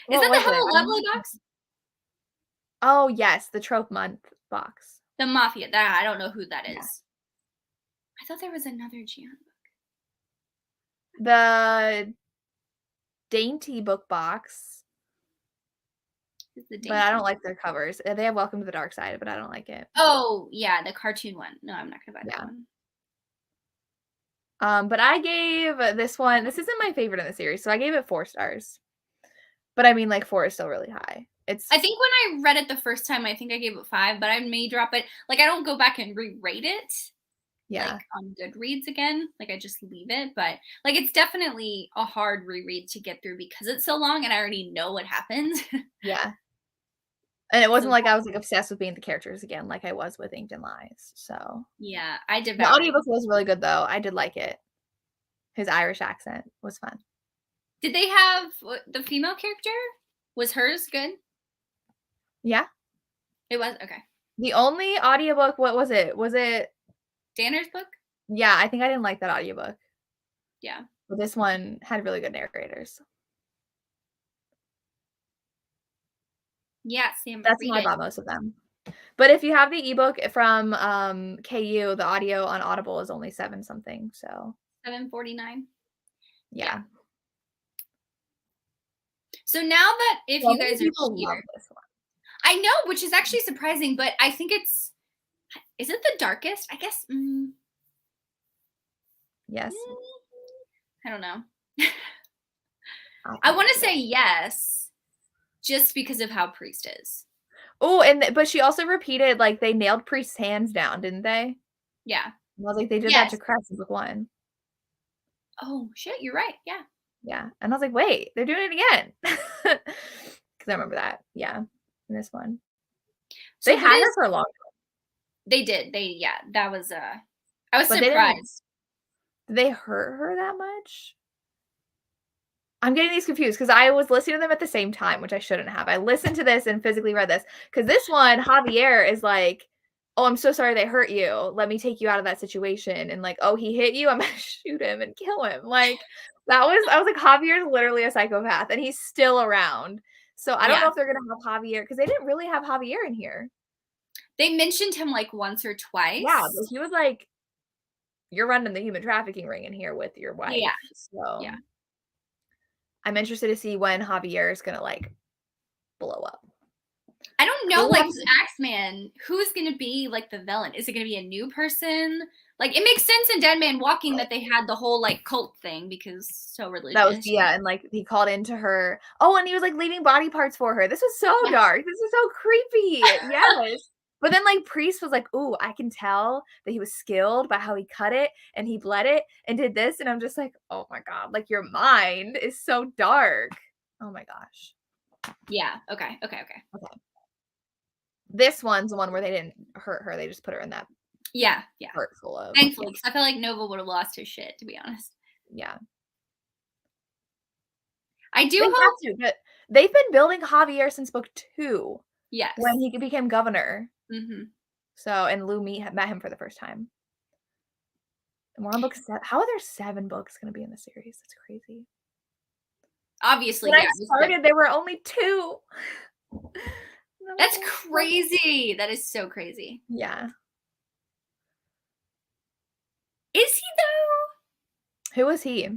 What that the was Hello it? Lovely box? Oh, yes, the Trope Month box. The Mafia. That I don't know who that is. Yeah. I thought there was another Giana book. The Dainty book box. But I don't like their covers. They have Welcome to the Dark Side, but I don't like it. Oh, yeah, the cartoon one. No, I'm not gonna buy that one. But I gave this one, this isn't my favorite in the series, so I gave it 4 stars. But I mean, like, 4 is still really high. I think when I read it the first time, I think I gave it 5, but I may drop it. Like, I don't go back and re-rate it. Yeah. Like, on Goodreads again. Like, I just leave it. But, like, it's definitely a hard reread to get through because it's so long and I already know what happens. Yeah. And it wasn't like I was, like, obsessed with being the characters again like I was with Inked in Lies, so. Yeah, I devoured The audiobook was really good, though. I did like it. His Irish accent was fun. Did they have the female character? Was hers good? Yeah. It was? Okay. The only audiobook, what was it? Was it Danner's book? Yeah, I think I didn't like that audiobook. Yeah. But this one had really good narrators. Yeah, Sam. That's why I bought most of them. But if you have the ebook from KU, the audio on Audible is only 7 something, so. $7.49. Yeah. So now that if you guys are here, this one. I know, which is actually surprising, but I think is it the darkest? I guess. Yes. I don't know. I want to say yes, just because of how Priest is. Oh, but she also repeated, like, they nailed Priest's hands down, didn't they? Yeah. And I was like, they did that to Crest in book 1. Oh, shit, you're right. Yeah. Yeah. And I was like, wait, they're doing it again. Because I remember that. Yeah. In this one. So they had her for a long time. They did. That was I was surprised. Did they hurt her that much? I'm getting these confused because I was listening to them at the same time, which I shouldn't have. I listened to this and physically read this because this one, Javier is like, oh, I'm so sorry they hurt you. Let me take you out of that situation. And like, oh, he hit you. I'm going to shoot him and kill him. Like, I was like, Javier's literally a psychopath and he's still around. So I don't know if they're going to have Javier because they didn't really have Javier in here. They mentioned him like once or twice. Yeah, but he was like, you're running the human trafficking ring in here with your wife. Yeah. So I'm interested to see when Javier is going to like blow up. I don't know, like Axeman, who's going to be like the villain? Is it going to be a new person? Like, it makes sense in Dead Man Walking that they had the whole like cult thing because so religious. That was, and like he called into her. Oh, and he was like leaving body parts for her. This was so dark. This is so creepy. Yes. But then like Priest was like, ooh, I can tell that he was skilled by how he cut it and he bled it and did this. And I'm just like, oh my God, like your mind is so dark. Oh my gosh. Yeah. Okay. This one's the one where they didn't hurt her. They just put her in that. Yeah. Hurtful of. Thankfully, because I feel like Nova would have lost his shit, to be honest. Yeah. I do hope but they've been building Javier since book 2. Yes. When he became governor. Mm-hmm. So, and Lou met him for the first time. And we're on book 7. How are there 7 books going to be in the series? That's crazy. Obviously, when I started, there were only 2. That's crazy. That is so crazy. Yeah. Is he though? Who is he?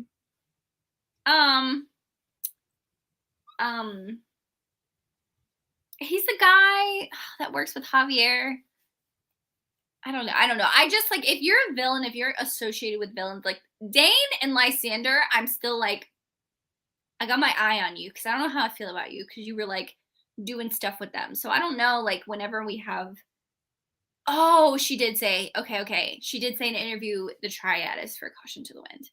He's the guy that works with Javier. I don't know. I just like, if you're a villain, if you're associated with villains, like Dane and Lysander, I'm still like, I got my eye on you because I don't know how I feel about you because you were like doing stuff with them. So I don't know, like whenever we have, oh, she did say, okay. She did say in an interview, the Triad is for Caution to the Wind.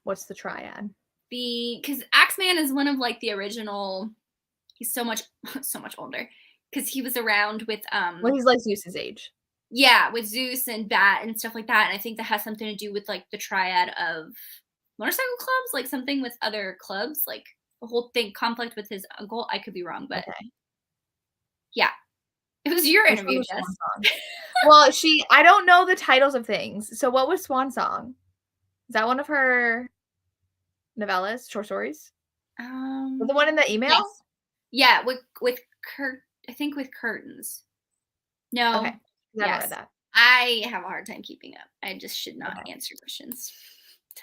What's the Triad? Because Axeman is one of like the original, he's so much older because he was around with well, he's like Zeus's age. Yeah, with Zeus and Bat and stuff like that. And I think that has something to do with like the triad of motorcycle clubs, like something with other clubs, like the whole thing, conflict with his uncle. I could be wrong, but yeah. It was your interview, Jess. Well, I don't know the titles of things. So what was Swan Song? Is that one of her novellas, short stories? Was the one in the email? Yes. Yeah, with I think with curtains. No. Okay. I haven't read that. I have a hard time keeping up. I just should not answer questions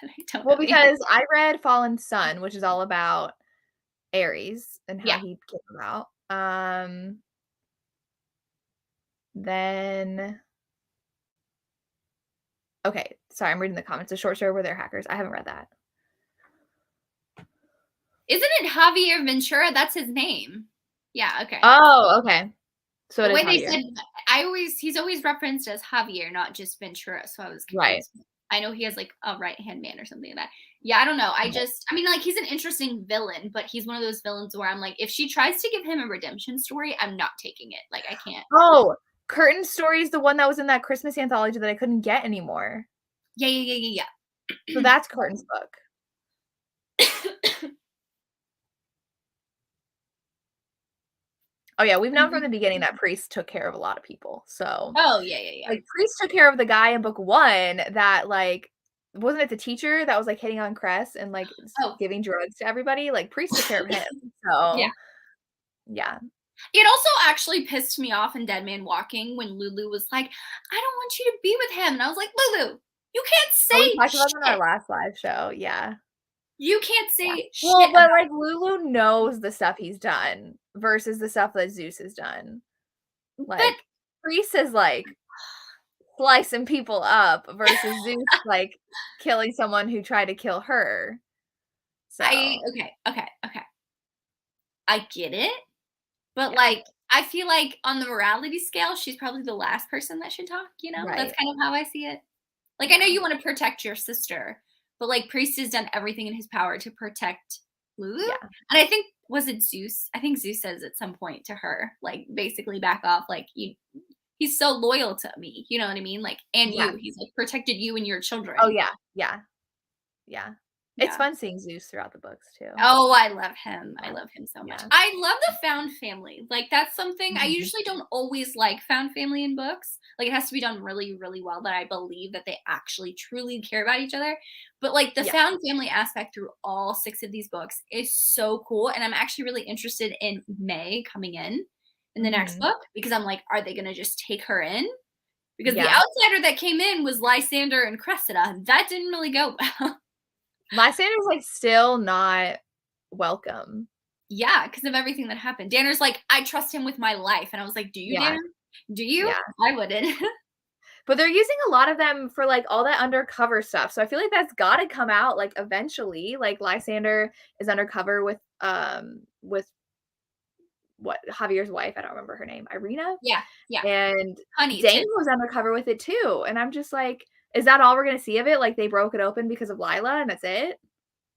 that I don't know. Because I read Fallen Sun, which is all about Aries and how he came about. Then okay, sorry, I'm reading the comments. A short story where they're hackers. I haven't read that. Isn't it Javier Ventura? That's his name. Yeah, okay. Oh, okay. So the way they said, he's always referenced as Javier, not just Ventura. So I was confused. Right. I know he has like a right-hand man or something like that. Yeah, I don't know. I mean, like, he's an interesting villain, but he's one of those villains where I'm like, if she tries to give him a redemption story, I'm not taking it. Like, I can't. Oh, Curtain Story is the one that was in that Christmas anthology that I couldn't get anymore. Yeah. So that's Curtain's book. Oh yeah, we've known from the beginning that Priest took care of a lot of people. So yeah. Like Priest took care of the guy in book 1 that like wasn't it the teacher that was like hitting on Cress and like giving drugs to everybody? Like Priest took care of him. So yeah. It also actually pissed me off in Dead Man Walking when Lulu was like, I don't want you to be with him. And I was like, Lulu, you can't say we talked about it on our last live show. Yeah. You can't say shit. Well, but like Lulu knows the stuff he's done versus the stuff that Zeus has done. Like Priest is like slicing people up versus Zeus like killing someone who tried to kill her. So okay. I get it. But like I feel like on the morality scale, she's probably the last person that should talk, you know? Right. That's kind of how I see it. Like I know you want to protect your sister, but like Priest has done everything in his power to protect Lulu. Yeah. And I think was it Zeus? I think Zeus says at some point to her, like basically back off, like he's so loyal to me. You know what I mean? Like and you. He's like protected you and your children. Oh yeah. It's fun seeing Zeus throughout the books too. Oh, I love him. I love him so much. I love the found family. Like that's something I usually don't always like found family in books. Like it has to be done really, really well that I believe that they actually truly care about each other. But like the found family aspect through all 6 of these books is so cool. And I'm actually really interested in May coming in the next book because I'm like, are they going to just take her in? Because the outsider that came in was Lysander and Cressida. That didn't really go well. Lysander's like still not welcome. Yeah, because of everything that happened. Danner's like, I trust him with my life. And I was like, do you, Danner? Do you? Yeah. I wouldn't. But they're using a lot of them for like all that undercover stuff. So I feel like that's got to come out like eventually. Like Lysander is undercover with what Javier's wife. I don't remember her name. Irina? Yeah. And Dane was undercover with it too. And I'm just like, is that all we're going to see of it? Like they broke it open because of Lila and that's it?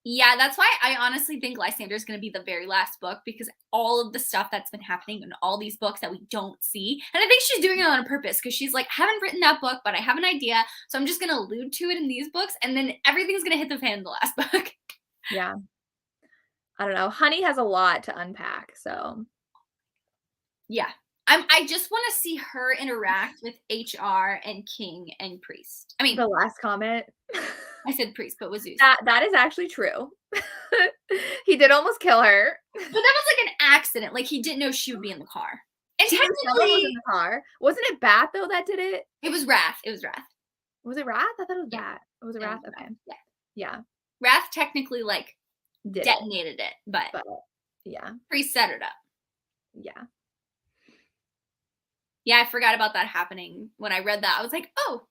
Yeah, that's why I honestly think Lysander is going to be the very last book because all of the stuff that's been happening in all these books that we don't see. And I think she's doing it on purpose because she's like, I haven't written that book, but I have an idea. So I'm just going to allude to it in these books. And then everything's going to hit the fan in the last book. Yeah. I don't know. Honey has a lot to unpack. So. Yeah. I just want to see her interact with HR and King and Priest. I mean, the last comment. I said Priest, but was Zeus. That is actually true. He did almost kill her. But that was like an accident. Like he didn't know she would be in the car. And technically, was in the car. Wasn't it Bat though that did it? It was Wrath. Was it Wrath? I thought it was Bat. It was Wrath. Okay. Yeah. Wrath technically like detonated it, but yeah. Priest set it up. Yeah. Yeah, I forgot about that happening. When I read that, I was like, oh,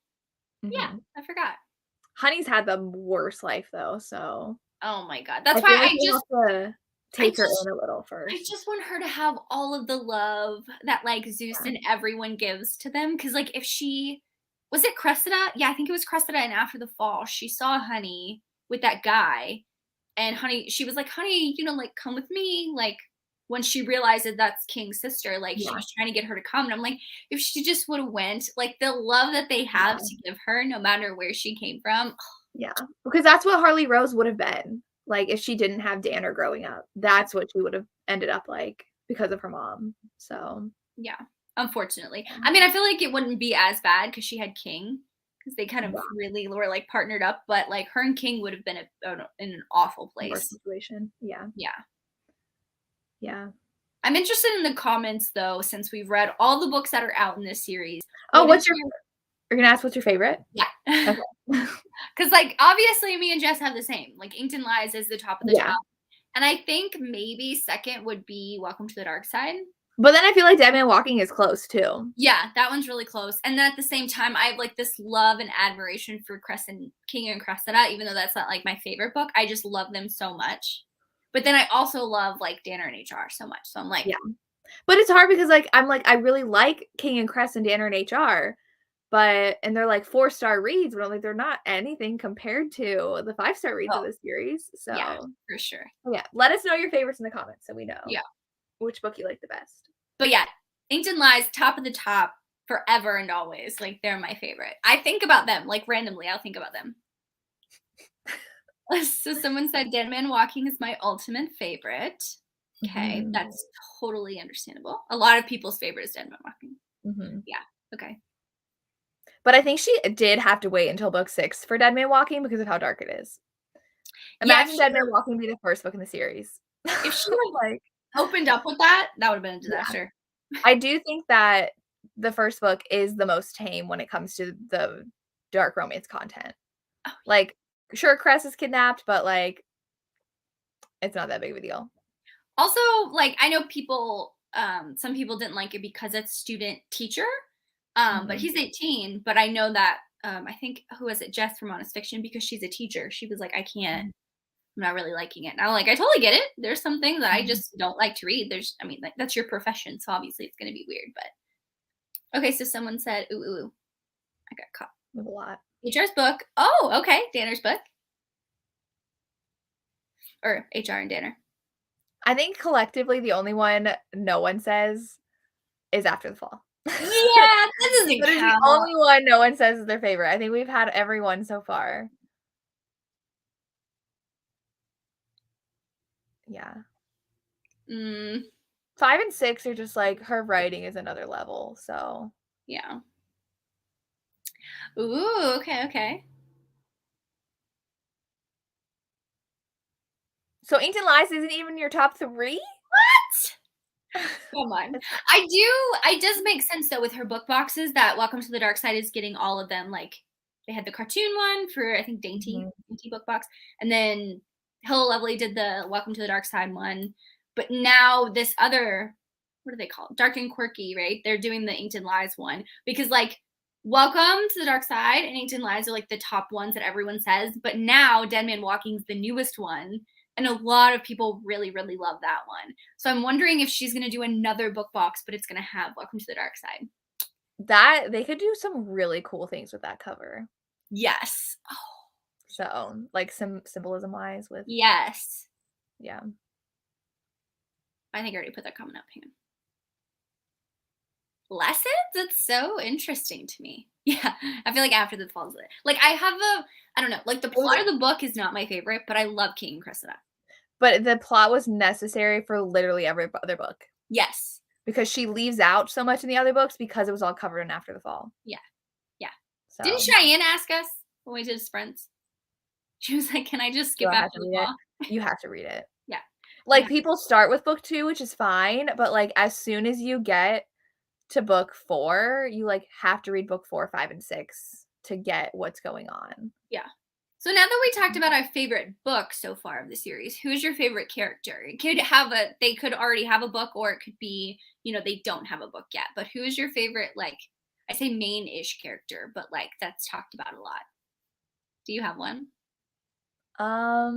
yeah, I forgot. Honey's had the worst life, though, so. Oh, my God. That's why I just have to take her in a little first. I just want her to have all of the love that, like, Zeus and everyone gives to them. Because, like, if she, was it Cressida? Yeah, I think it was Cressida. And after the fall, she saw Honey with that guy. And Honey, she was like, Honey, you know, like, come with me. Like, when she realized that that's King's sister, like she was trying to get her to come. And I'm like, if she just would have went, like the love that they have to give her, no matter where she came from. Yeah. Because that's what Harley Rose would have been. Like if she didn't have Danner growing up, that's what she would have ended up like because of her mom. So. Yeah. Unfortunately. I mean, I feel like it wouldn't be as bad because she had King, because they kind of really were like partnered up, but like her and King would have been in an awful Worse place. situation. Yeah. Yeah. Yeah. I'm interested in the comments though, since we've read all the books that are out in this series. Oh, you're gonna ask what's your favorite? Yeah. Okay. Because like obviously me and Jess have the same. Like Inked and Lies is the top of the Yeah. top. And I think maybe second would be Welcome to the Dark Side. But then I feel like Dead Man Walking is close too. Yeah, that one's really close. And then at the same time, I have like this love and admiration for King and Cressida, even though that's not like my favorite book. I just love them so much. But then I also love like Danner and HR so much. So I'm like, yeah. But it's hard because like I'm like I really like King and Cress and Danner and HR, and they're like 4-star reads, but I'm like they're not anything compared to the 5-star reads of the series. So yeah, for sure. Yeah, let us know your favorites in the comments so we know. Yeah, which book you like the best. But yeah, Inked and Lies, top of the top, forever and always. Like they're my favorite. I think about them like randomly. I'll think about them. So someone said Dead Man Walking is my ultimate favorite. Okay, that's totally understandable. A lot of people's favorite is Dead Man Walking. Yeah, okay. But I think she did have to wait until book 6 for Dead Man Walking because of how dark it is. Imagine Dead Man Walking be the first book in the series. If she was like opened up with that, that would have been a disaster. Yeah. I do think that the first book is the most tame when it comes to the dark romance content. Oh, yeah. Like, sure, Cress is kidnapped, but like, it's not that big of a deal. Also, like, I know people, some people didn't like it because it's student teacher, but he's 18. But I know that I think who was it, Jess from Honest Fiction, because she's a teacher. She was like, I can't. I'm not really liking it. And I'm like, I totally get it. There's some things that I just don't like to read. I mean, like, that's your profession. So obviously it's going to be weird, but okay. So someone said, ooh, I got caught with a lot. HR's book. Oh, okay. Danner's book. Or HR and Danner. I think collectively the only one no one says is After the Fall. Yeah, that doesn't count. That is the only one no one says is their favorite. I think we've had everyone so far. Yeah. 5 and 6 are just like her writing is another level. So yeah. Ooh, okay. So Inked and Lies isn't even your top 3? What? Come on. It does make sense though with her book boxes that Welcome to the Dark Side is getting all of them. Like they had the cartoon one for I think Dainty book box, and then Hello Lovely did the Welcome to the Dark Side one. But now this other, what are they called? Dark and Quirky, right? They're doing the Inked and Lies one because like Welcome to the Dark Side and Inked and Lies are like the top ones that everyone says. But now Dead Man Walking's the newest one. And a lot of people really, really love that one. So I'm wondering if she's going to do another book box, but it's going to have Welcome to the Dark Side. That they could do some really cool things with that cover. Yes. Oh. So like some symbolism wise with. Yes. Yeah. I think I already put that comment up. Hang on. Lessons? It's so interesting to me. Yeah. I feel like After the Falls. Like I don't know, like the plot of the book is not my favorite, but I love King and Cressida. But the plot was necessary for literally every other book. Yes. Because she leaves out so much in the other books because it was all covered in After the Fall. Yeah. So. Didn't Cheyenne ask us when we did sprints? She was like, can I just skip After the Fall? You have to read it. Yeah. Like people start with book 2, which is fine. But like as soon as you get to book 4, you like have to read book 4, 5, and 6 to get what's going on. Yeah. So now that we talked about our favorite book so far of the series, who's your favorite character? It could they could already have a book, or it could be, they don't have a book yet. But who is your favorite, like, I say main-ish character, but like that's talked about a lot. Do you have one? I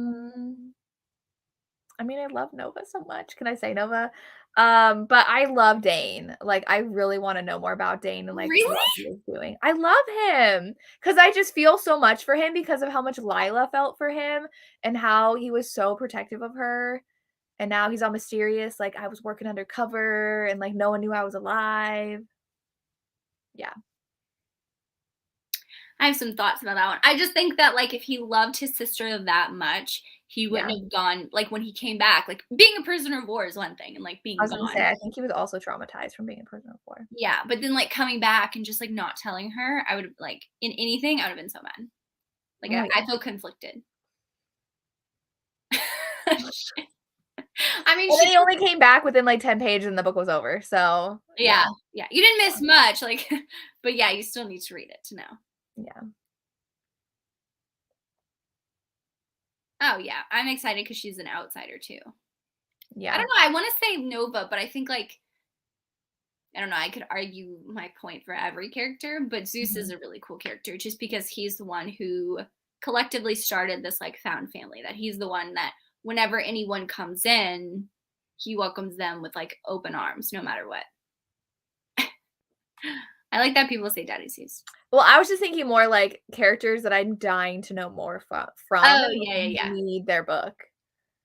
mean, I love Nova so much. Can I say Nova? But I love Dane. Like, I really want to know more about Dane and like what he is doing. I love him because I just feel so much for him because of how much Lila felt for him and how he was so protective of her. And now he's all mysterious. Like, I was working undercover and like no one knew I was alive. Yeah. I have some thoughts about that one. I just think that, like, if he loved his sister that much, he wouldn't have gone, like, when he came back, like, being a prisoner of war is one thing, and, like, being I was gonna say, gone. I think he was also traumatized from being a prisoner of war. Yeah, but then, like, coming back and just, like, not telling her, I would, like, in anything, I would have been so mad. Like, Oh, I feel conflicted. I mean, and then she he only came back within, like, 10 pages and the book was over, so, yeah, yeah. You didn't miss much, like, but yeah, you still need to read it to know. Yeah. Oh, yeah, I'm excited because she's an outsider too. Yeah. I don't know, I wanna say Nova, but I think, like, I don't know, I could argue my point for every character, but Zeus is a really cool character just because he's the one who collectively started this, like, found family, that he's the one that whenever anyone comes in, he welcomes them with, like, open arms no matter what. I like that people say Daddy Zeus. Well, I was just thinking more like characters that I'm dying to know more from Oh, and yeah, yeah, yeah. read their book.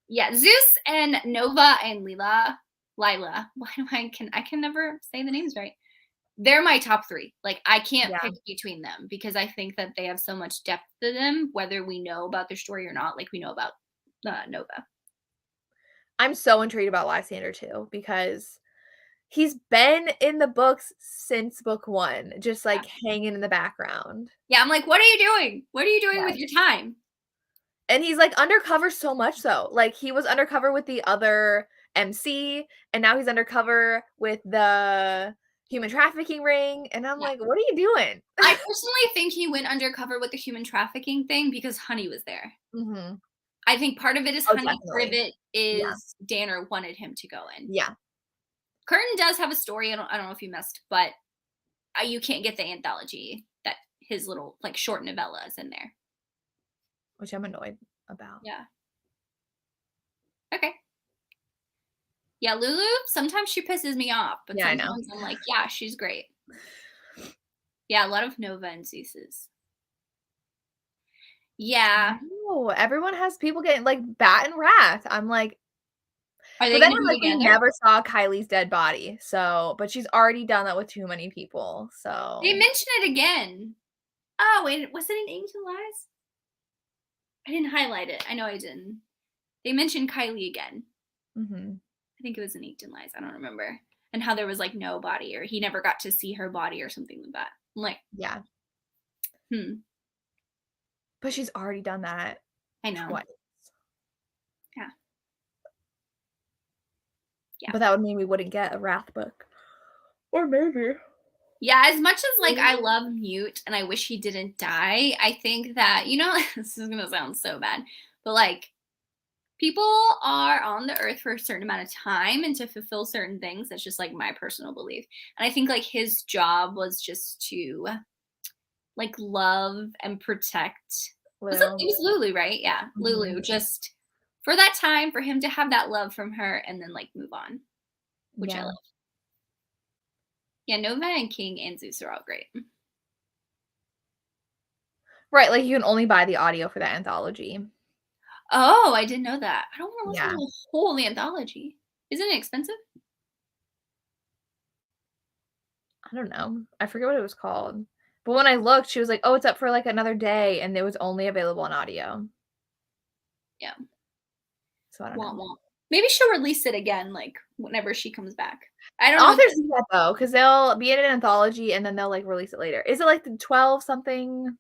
Yeah, Zeus and Nova and Lila, why do I can never say the names right. They're my top 3. Like, I can't Yeah. pick between them because I think that they have so much depth to them, whether we know about their story or not, like we know about Nova. I'm so intrigued about Lysander too because he's been in the books since book 1, just, like, hanging in the background. Yeah, I'm like, what are you doing? What are you doing Yeah. with your time? And he's, like, undercover so much so. Like, he was undercover with the other MC, and now he's undercover with the human trafficking ring, and I'm Yeah. like, "What are you doing?" I personally think he went undercover with the human trafficking thing because Honey was there. Mhm. I think part of it is Oh, Honey, part of definitely. it Yeah. is Danner wanted him to go in. Yeah. Curtin does have a story. I don't know if you missed, but you can't get the anthology that his little like short novella is in there. Which I'm annoyed about. Yeah. Okay. Yeah, Lulu. Sometimes she pisses me off, but Yeah, I know. sometimes I'm like, yeah, she's great. Yeah, a lot of Nova and Zeus's. Yeah. No, everyone has people getting, like, Bat and Wrath. I'm like Are but they then gonna I'm be like, we together? never saw Kylie's dead body, so but she's already done that with too many people, They so mention it again. Oh wait, was it in Ancient Lies? I didn't highlight it. I know I didn't. They mentioned Kylie again. Mhm. I think it was in Ancient Lies. I don't remember. And how there was like no body, or he never got to see her body, or something like that. I'm like, Yeah. hmm. But she's already done that I know. twice. Yeah. Yeah. But that would mean we wouldn't get a Wrath book. Or maybe. Yeah, as much as like I love Mute and I wish he didn't die, I think that, this is gonna sound so bad, but like people are on the earth for a certain amount of time and to fulfill certain things. That's just like my personal belief. And I think like his job was just to like love and protect. It was Lulu, right? Yeah, Lulu. Mhm. Just for that time, for him to have that love from her and then like move on, which I Yeah. love. Yeah, Nova and King and Zeus are all great. Right, like, you can only buy the audio for that anthology. Oh, I didn't know that. I don't want to listen Yeah. to the whole anthology. Isn't it expensive? I don't know. I forget what it was called. But when I looked, she was like, "Oh, it's up for, like, another day," and it was only available on audio. Yeah. So I don't Won't know. won't. Maybe she'll release it again, like whenever she comes back. I don't know. Authors do that though, because they'll be in an anthology and then they'll, like, release it later. Is it, like, the 12 something?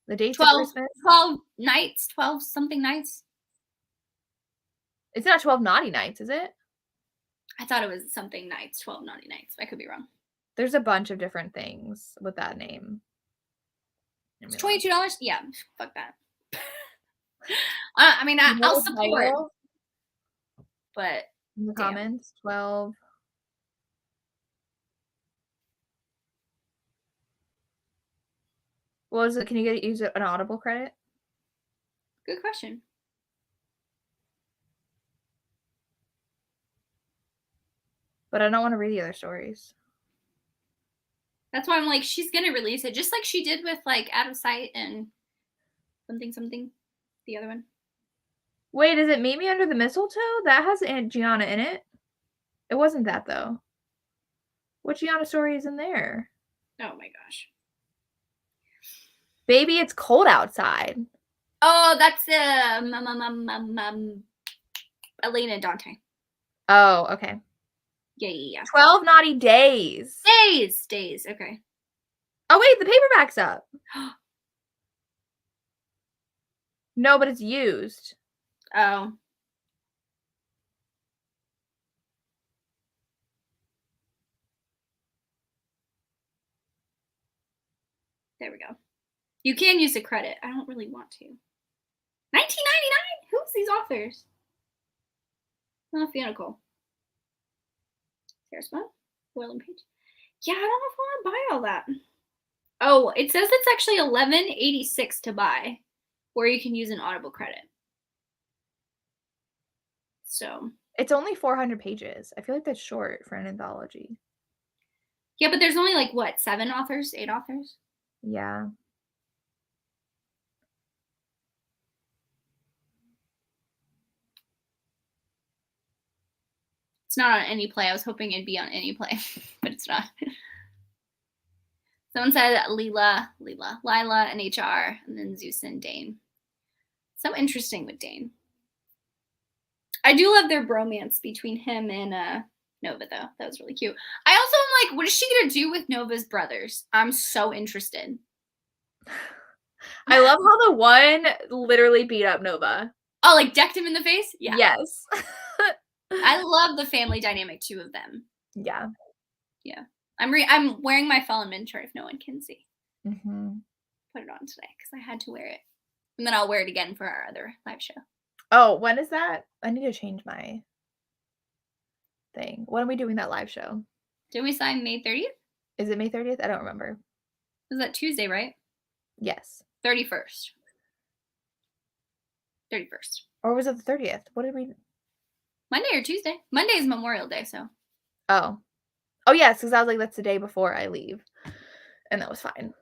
The Dates of 12, Christmas? 12 nights, 12 something nights. It's not 12 Naughty Nights, is it? I thought it was something nights, 12 naughty nights. I could be wrong. There's a bunch of different things with that name. Let It's me look. $22. Yeah, fuck that. I mean, You know I'll the support, title but in the damn. comments? 12. What is it? Can you use an Audible credit? Good question. But I don't want to read the other stories. That's why I'm like, she's gonna release it, just like she did with like Out of Sight and something, the other one. Wait, is it Meet Me Under the Mistletoe? That has Aunt Giana in it. It wasn't that though. What Giana story is in there? Oh my gosh. Baby, It's Cold Outside. Oh, that's Elena Dante. Oh, okay. Yeah. 12 Naughty Days. Days. Okay. Oh, wait, the paperback's up. No, but it's used. Oh. There we go. You can use a credit. I don't really want to. $19.99? Who's these authors? Oh, Fiona Cole. Sarah Spot. Boylan Page. Yeah, I don't know if I want to buy all that. Oh, it says it's actually $11.86 to buy, where you can use an Audible credit. So it's only 400 pages. I feel like that's short for an anthology. Yeah, but there's only like what, 7 authors, 8 authors? Yeah. It's not on any play. I was hoping it'd be on any play, but it's not. Someone said Lila, and HR, and then Zeus and Dane. So interesting with Dane. I do love their bromance between him and Nova, though. That was really cute. I also am like, what is she going to do with Nova's brothers? I'm so interested. I love how the one literally beat up Nova. Oh, like decked him in the face? Yeah. Yes. I love the family dynamic, too, of them. Yeah. Yeah. I'm wearing my Fallen Men shirt if no one can see. Mm-hmm. Put it on today because I had to wear it. And then I'll wear it again for our other live show. Oh, when is that? I need to change my thing. When are we doing that live show? Did we sign May 30th? Is it May 30th? I don't remember. Was that Tuesday, right? Yes. 31st. Or was it the 30th? What did we... Monday or Tuesday? Monday is Memorial Day, so. Oh. Oh, yes, because I was like, that's the day before I leave. And that was fine.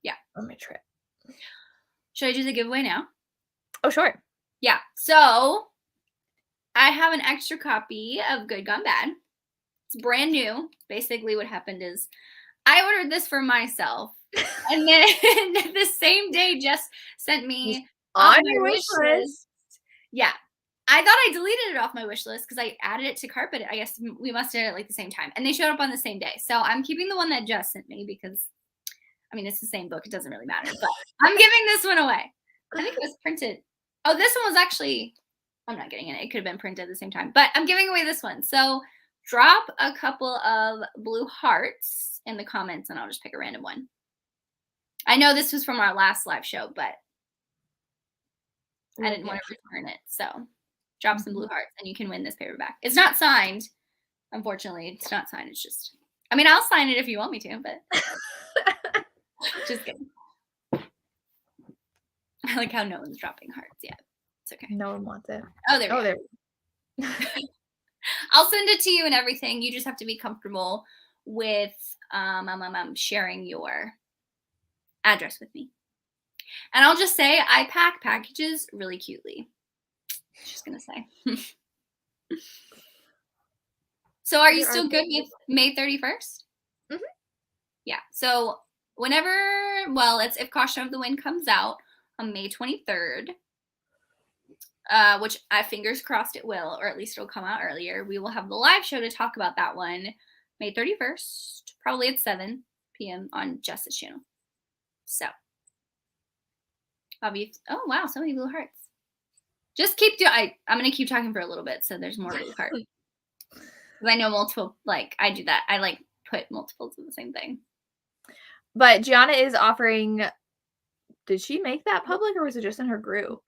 Yeah. On my trip. Should I do the giveaway now? Oh, sure. Yeah. So, I have an extra copy of Good Gone Bad. It's brand new. Basically, what happened is I ordered this for myself. And then the same day, Jess sent me on your wish list. Yeah. I thought I deleted it off my wish list because I added it to Carpet. I guess we must have done it like the same time. And they showed up on the same day. So I'm keeping the one that Jess sent me because, I mean, it's the same book. It doesn't really matter. But I'm giving this one away. I think it was printed. Oh, this one was actually, I'm not getting it. It could have been printed at the same time. But I'm giving away this one. So drop a couple of blue hearts in the comments and I'll just pick a random one. I know this was from our last live show, but I didn't want to return it. So drop some blue hearts and you can win this paperback. It's not signed. Unfortunately, it's not signed. It's just, I mean, I'll sign it if you want me to, but just kidding. I like how no one's dropping hearts yet. It's okay. No one wants it. Oh, there we go. I'll send it to you and everything. You just have to be comfortable with sharing your address with me. And I'll just say I pack packages really cutely. Just gonna say. So are you still good with May 31st? Mm-hmm. Yeah. So whenever, well, it's If Caution of the Wind comes out on May 23rd, which I fingers crossed it will, or at least it'll come out earlier. We will have the live show to talk about that one May 31st, probably at 7 p.m. on Jess's channel. So, oh wow, so many blue hearts. Just keep doing. I'm gonna keep talking for a little bit, so there's more blue hearts. Because I know multiple. Like I do that. I like put multiples of the same thing. But Giana is offering. Did she make that public, or was it just in her group?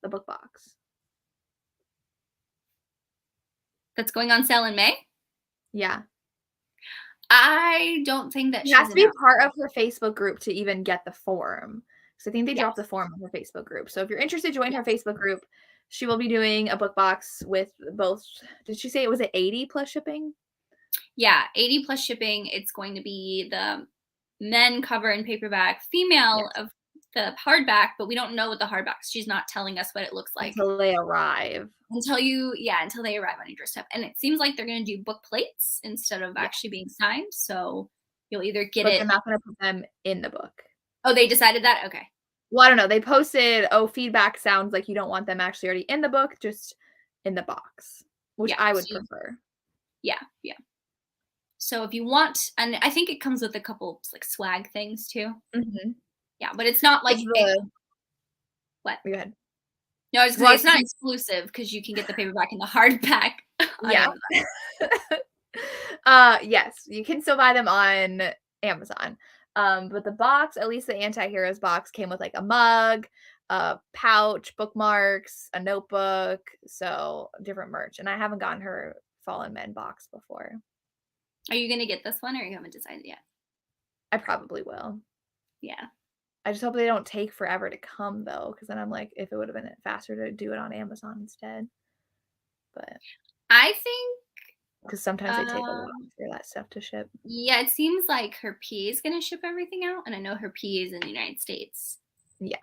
The book box. That's going on sale in May? Yeah. I don't think that she has to be part of her Facebook group to even get the form. So I think they dropped the form on her Facebook group. So if you're interested, join her Facebook group. She will be doing a book box with both. Did she say it was at 80 plus shipping? Yeah, 80 plus shipping. It's going to be the men cover and paperback, female of the hardback, but we don't know what the hardback. She's not telling us what it looks like until they arrive. Until they arrive on your doorstep. And it seems like they're going to do book plates instead of actually being signed. So you'll either get it. They're not going to put them in the book. Oh, they decided that? Okay. Well, I don't know. They posted, feedback sounds like you don't want them actually already in the book, just in the box, which I would prefer. Yeah. So if you want, and I think it comes with a couple like swag things too. Mhm. Yeah, but it's not like what? Go ahead. No, I was gonna say it's not exclusive because you can get the paperback and the hardback on Amazon. Yes, you can still buy them on Amazon. But the box, at least the Anti-Heroes box, came with like a mug, a pouch, bookmarks, a notebook, so different merch. And I haven't gotten her Fallen Men box before. Are you gonna get this one, or you haven't decided yet? I probably will. Yeah. I just hope they don't take forever to come though, because then I'm like, if it would have been faster to do it on Amazon instead. But I think because sometimes they take a while for that stuff to ship. Yeah, it seems like her PA is gonna ship everything out, and I know her PA is in the United States. Yeah.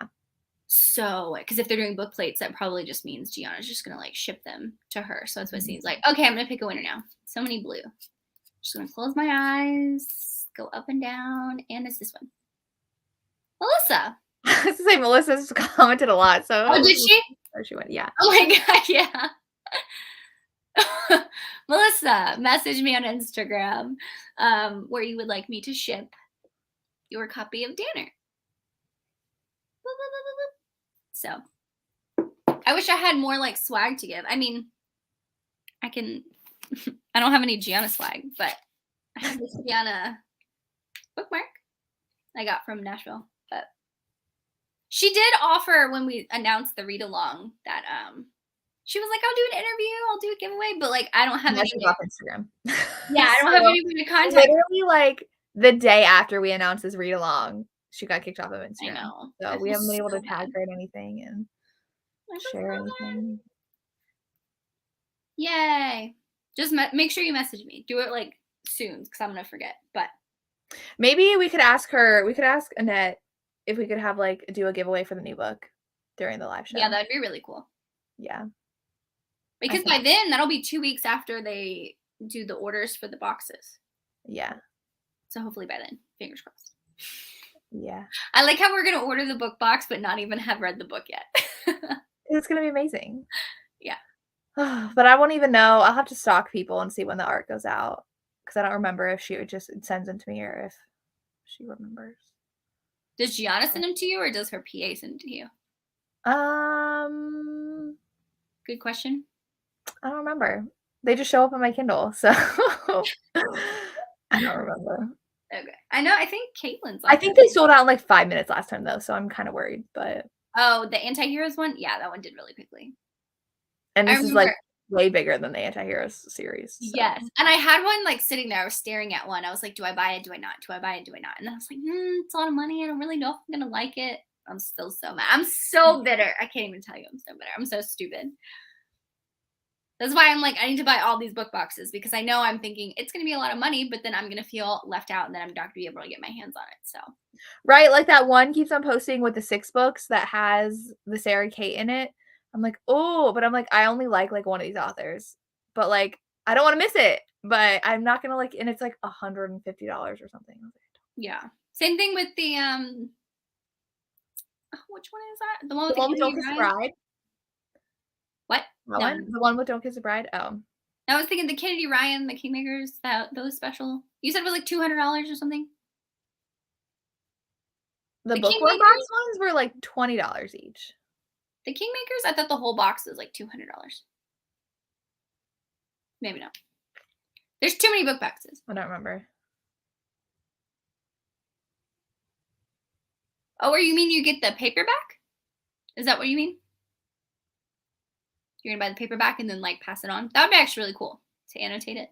So, because if they're doing book plates, that probably just means Giana's just gonna like ship them to her. So that's what it seems like. Okay, I'm gonna pick a winner now. So many blue. Just gonna close my eyes, go up and down, and it's this one. Melissa. I was gonna say Melissa's commented a lot, so Oh, did she? Oh, she went, yeah. Oh my god, yeah. Melissa, message me on Instagram where you would like me to ship your copy of Danner. So, I wish I had more like swag to give. I mean, I don't have any Giana swag, but I have this Giana bookmark I got from Nashville. But she did offer when we announced the read along that she was like, I'll do an interview, I'll do a giveaway, but like I don't have any off Instagram. Yeah, I don't have anyone to contact. Literally like the day after we announced this read along, she got kicked off of Instagram. I know. So we haven't been able to tag her in anything and share anything. Yay. Just make sure you message me. Do it like soon because I'm gonna forget. But maybe we could ask Annette if we could have like do a giveaway for the new book during the live show. Yeah, that'd be really cool. Yeah. Because by then that'll be 2 weeks after they do the orders for the boxes. Yeah. So hopefully by then, fingers crossed. Yeah. I like how we're gonna order the book box but not even have read the book yet. It's gonna be amazing. Yeah. But I won't even know. I'll have to stalk people and see when the art goes out because I don't remember if she just sends them to me or if she remembers. Does Giana send them to you or does her PA send them to you? Good question. I don't remember. They just show up on my Kindle, so I don't remember. Okay. I know. I think Caitlin's. I think they sold out in like 5 minutes last time though, so I'm kind of worried. But oh, the Anti-Heroes one, yeah, that one did really quickly. And this is like way bigger than the Anti-Heroes series. So. Yes, and I had one like sitting there. I was staring at one. I was like, "Do I buy it? Do I not? Do I buy it? Do I not?" And I was like, "It's a lot of money. I don't really know if I'm gonna like it." I'm still so mad. I'm so bitter. I can't even tell you. I'm so bitter. I'm so stupid. That's why I'm like, I need to buy all these book boxes because I know I'm thinking it's going to be a lot of money, but then I'm going to feel left out and then I'm not going to be able to get my hands on it. So, right. Like that one keeps on posting with the 6 books that has the Sarah Kate in it. I'm like, oh, but I'm like, I only like one of these authors, but like, I don't want to miss it, but I'm not going to like, and it's like $150 or something. Yeah. Same thing with the, which one is that? The one with the Don't Kiss the Bride. What? No. The one with Don't Kiss the Bride. Oh, I was thinking the Kennedy Ryan, the Kingmakers, those special. You said it was like $200 or something. The bookworm box ones were like $20 each. The Kingmakers, I thought the whole box was like $200. Maybe not. There's too many book boxes. I don't remember. Oh, or you mean you get the paperback? Is that what you mean? You're gonna buy the paperback and then like pass it on? That would be actually really cool to annotate it.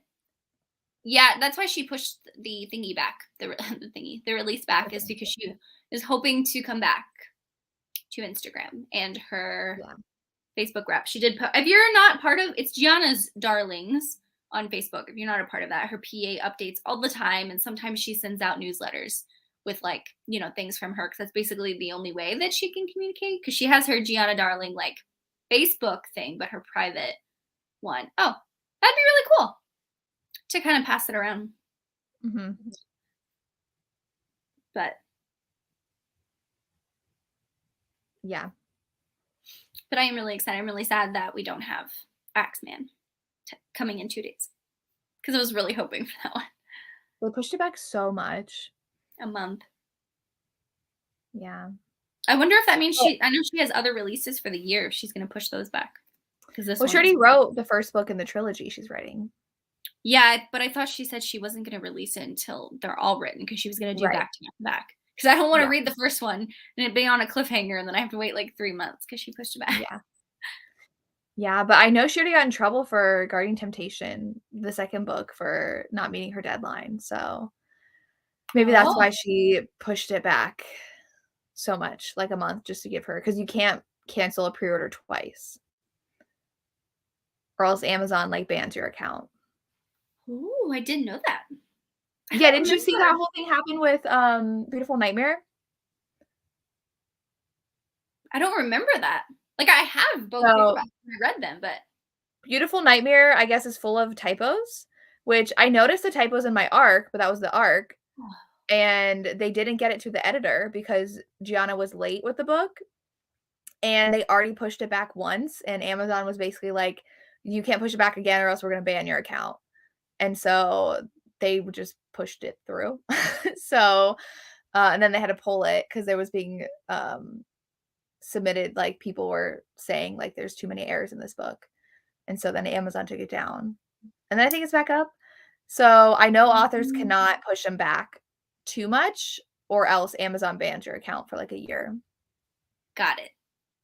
Yeah, that's why she pushed the thingy back, the release back, is because she is hoping to come back to Instagram and her Facebook rep. She did. If you're not part of, it's Giana's Darlings on Facebook. If you're not a part of that, her PA updates all the time, and sometimes she sends out newsletters with like things from her because that's basically the only way that she can communicate. Because she has her Giana Darling like Facebook thing, but her private one. Oh, that'd be really cool to kind of pass it around. Mm-hmm. But Yeah. But I am really excited. I'm really sad that we don't have Axeman coming in 2 days because I was really hoping for that one. They pushed it back so much. A month. Yeah. I wonder if that means I know she has other releases for the year. She's going to push those back. Because this Well, she already wrote the first book in the trilogy she's writing. Yeah, but I thought she said she wasn't going to release it until they're all written because she was going to do Right. back to back. Because I don't want to read the first one and it be on a cliffhanger and then I have to wait like 3 months because she pushed it back. Yeah. Yeah, but I know she already got in trouble for Guarding Temptation, the second book, for not meeting her deadline. So maybe that's why she pushed it back so much, like a month, just to give her, because you can't cancel a pre-order twice, or else Amazon like bans your account. Ooh, I didn't know that. Yeah, didn't you see that whole thing happen with Beautiful Nightmare? I don't remember that. Like I have both paperbacks. I read them, but Beautiful Nightmare, I guess, is full of typos, which I noticed the typos in my arc, but that was the arc. And they didn't get it to the editor because Giana was late with the book. And they already pushed it back once. And Amazon was basically like, you can't push it back again or else we're going to ban your account. And so they just pushed it through. So, and then they had to pull it because there was being submitted, like people were saying like there's too many errors in this book. And so then Amazon took it down. And then I think it's back up. So I know authors cannot push them back too much or else Amazon bans your account for like a year. Got it.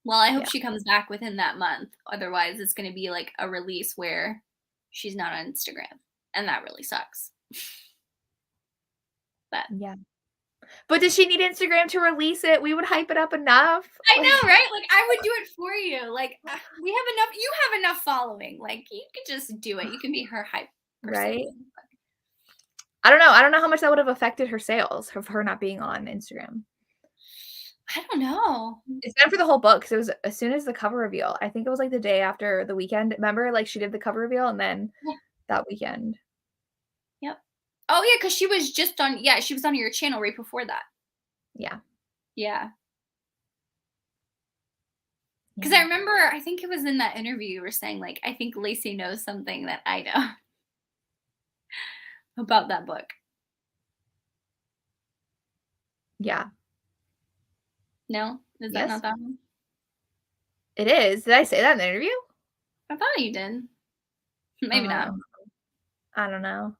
Well, I hope she comes back within that month. Otherwise, it's going to be like a release where she's not on Instagram. And that really sucks. But yeah. But does she need Instagram to release it? We would hype it up enough. I know, right? Like I would do it for you. Like we have enough. You have enough following. Like you could just do it. You can be her hype person. Right? I don't know. I don't know how much that would have affected her sales of her not being on Instagram. I don't know. It's been for the whole book because it was as soon as the cover reveal. I think it was like the day after the weekend. Remember, like she did the cover reveal and then that weekend. Yep. Oh yeah, because she was just on. Yeah, she was on your channel right before that. Yeah. Yeah. Because I remember, I think it was in that interview you were saying, like, I think Lacey knows something that I know about that book. Yeah. No? Is that not that one? It is. Did I say that in the interview? I thought you did. Maybe not. I don't know.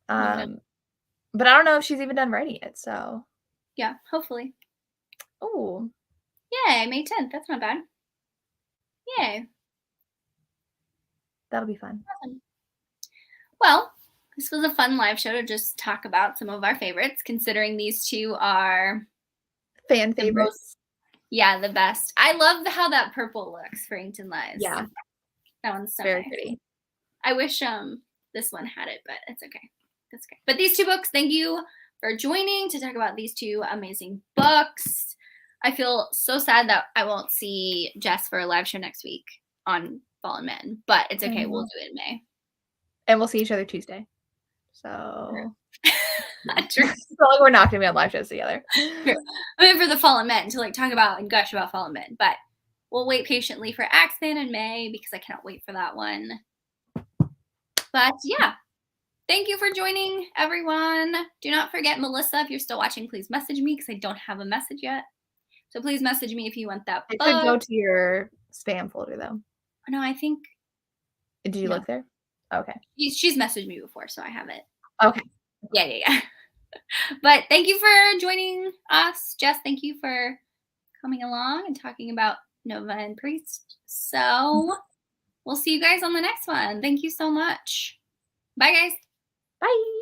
But I don't know if she's even done writing it, so. Yeah, hopefully. Oh. Yay, May 10th. That's not bad. Yay. That'll be fun. Awesome. Well, this was a fun live show to just talk about some of our favorites, considering these two are fan favorites. Yeah, the best. I love how that purple looks for Inked Lies. Yeah. That one's so very nice. pretty. I wish this one had it, but it's okay. That's okay. But these two books, thank you for joining to talk about these two amazing books. I feel so sad that I won't see Jess for a live show next week on Fallen Men, but it's okay. We'll do it in May. And we'll see each other Tuesday. So True. It's not like we're not going to be on live shows together. True. I mean, for the Fallen Men to like talk about and gush about Fallen Men, but we'll wait patiently for Axeman in May because I cannot wait for that one. But yeah, thank you for joining, everyone. Do not forget, Melissa, if you're still watching, please message me because I don't have a message yet. So please message me if you want that book. It could go to your spam folder, though. No, I think. Did you look there? Okay. She's messaged me before, so I have it. Okay. Yeah. But thank you for joining us. Jess, thank you for coming along and talking about Nova and Priest. So we'll see you guys on the next one. Thank you so much. Bye, guys. Bye.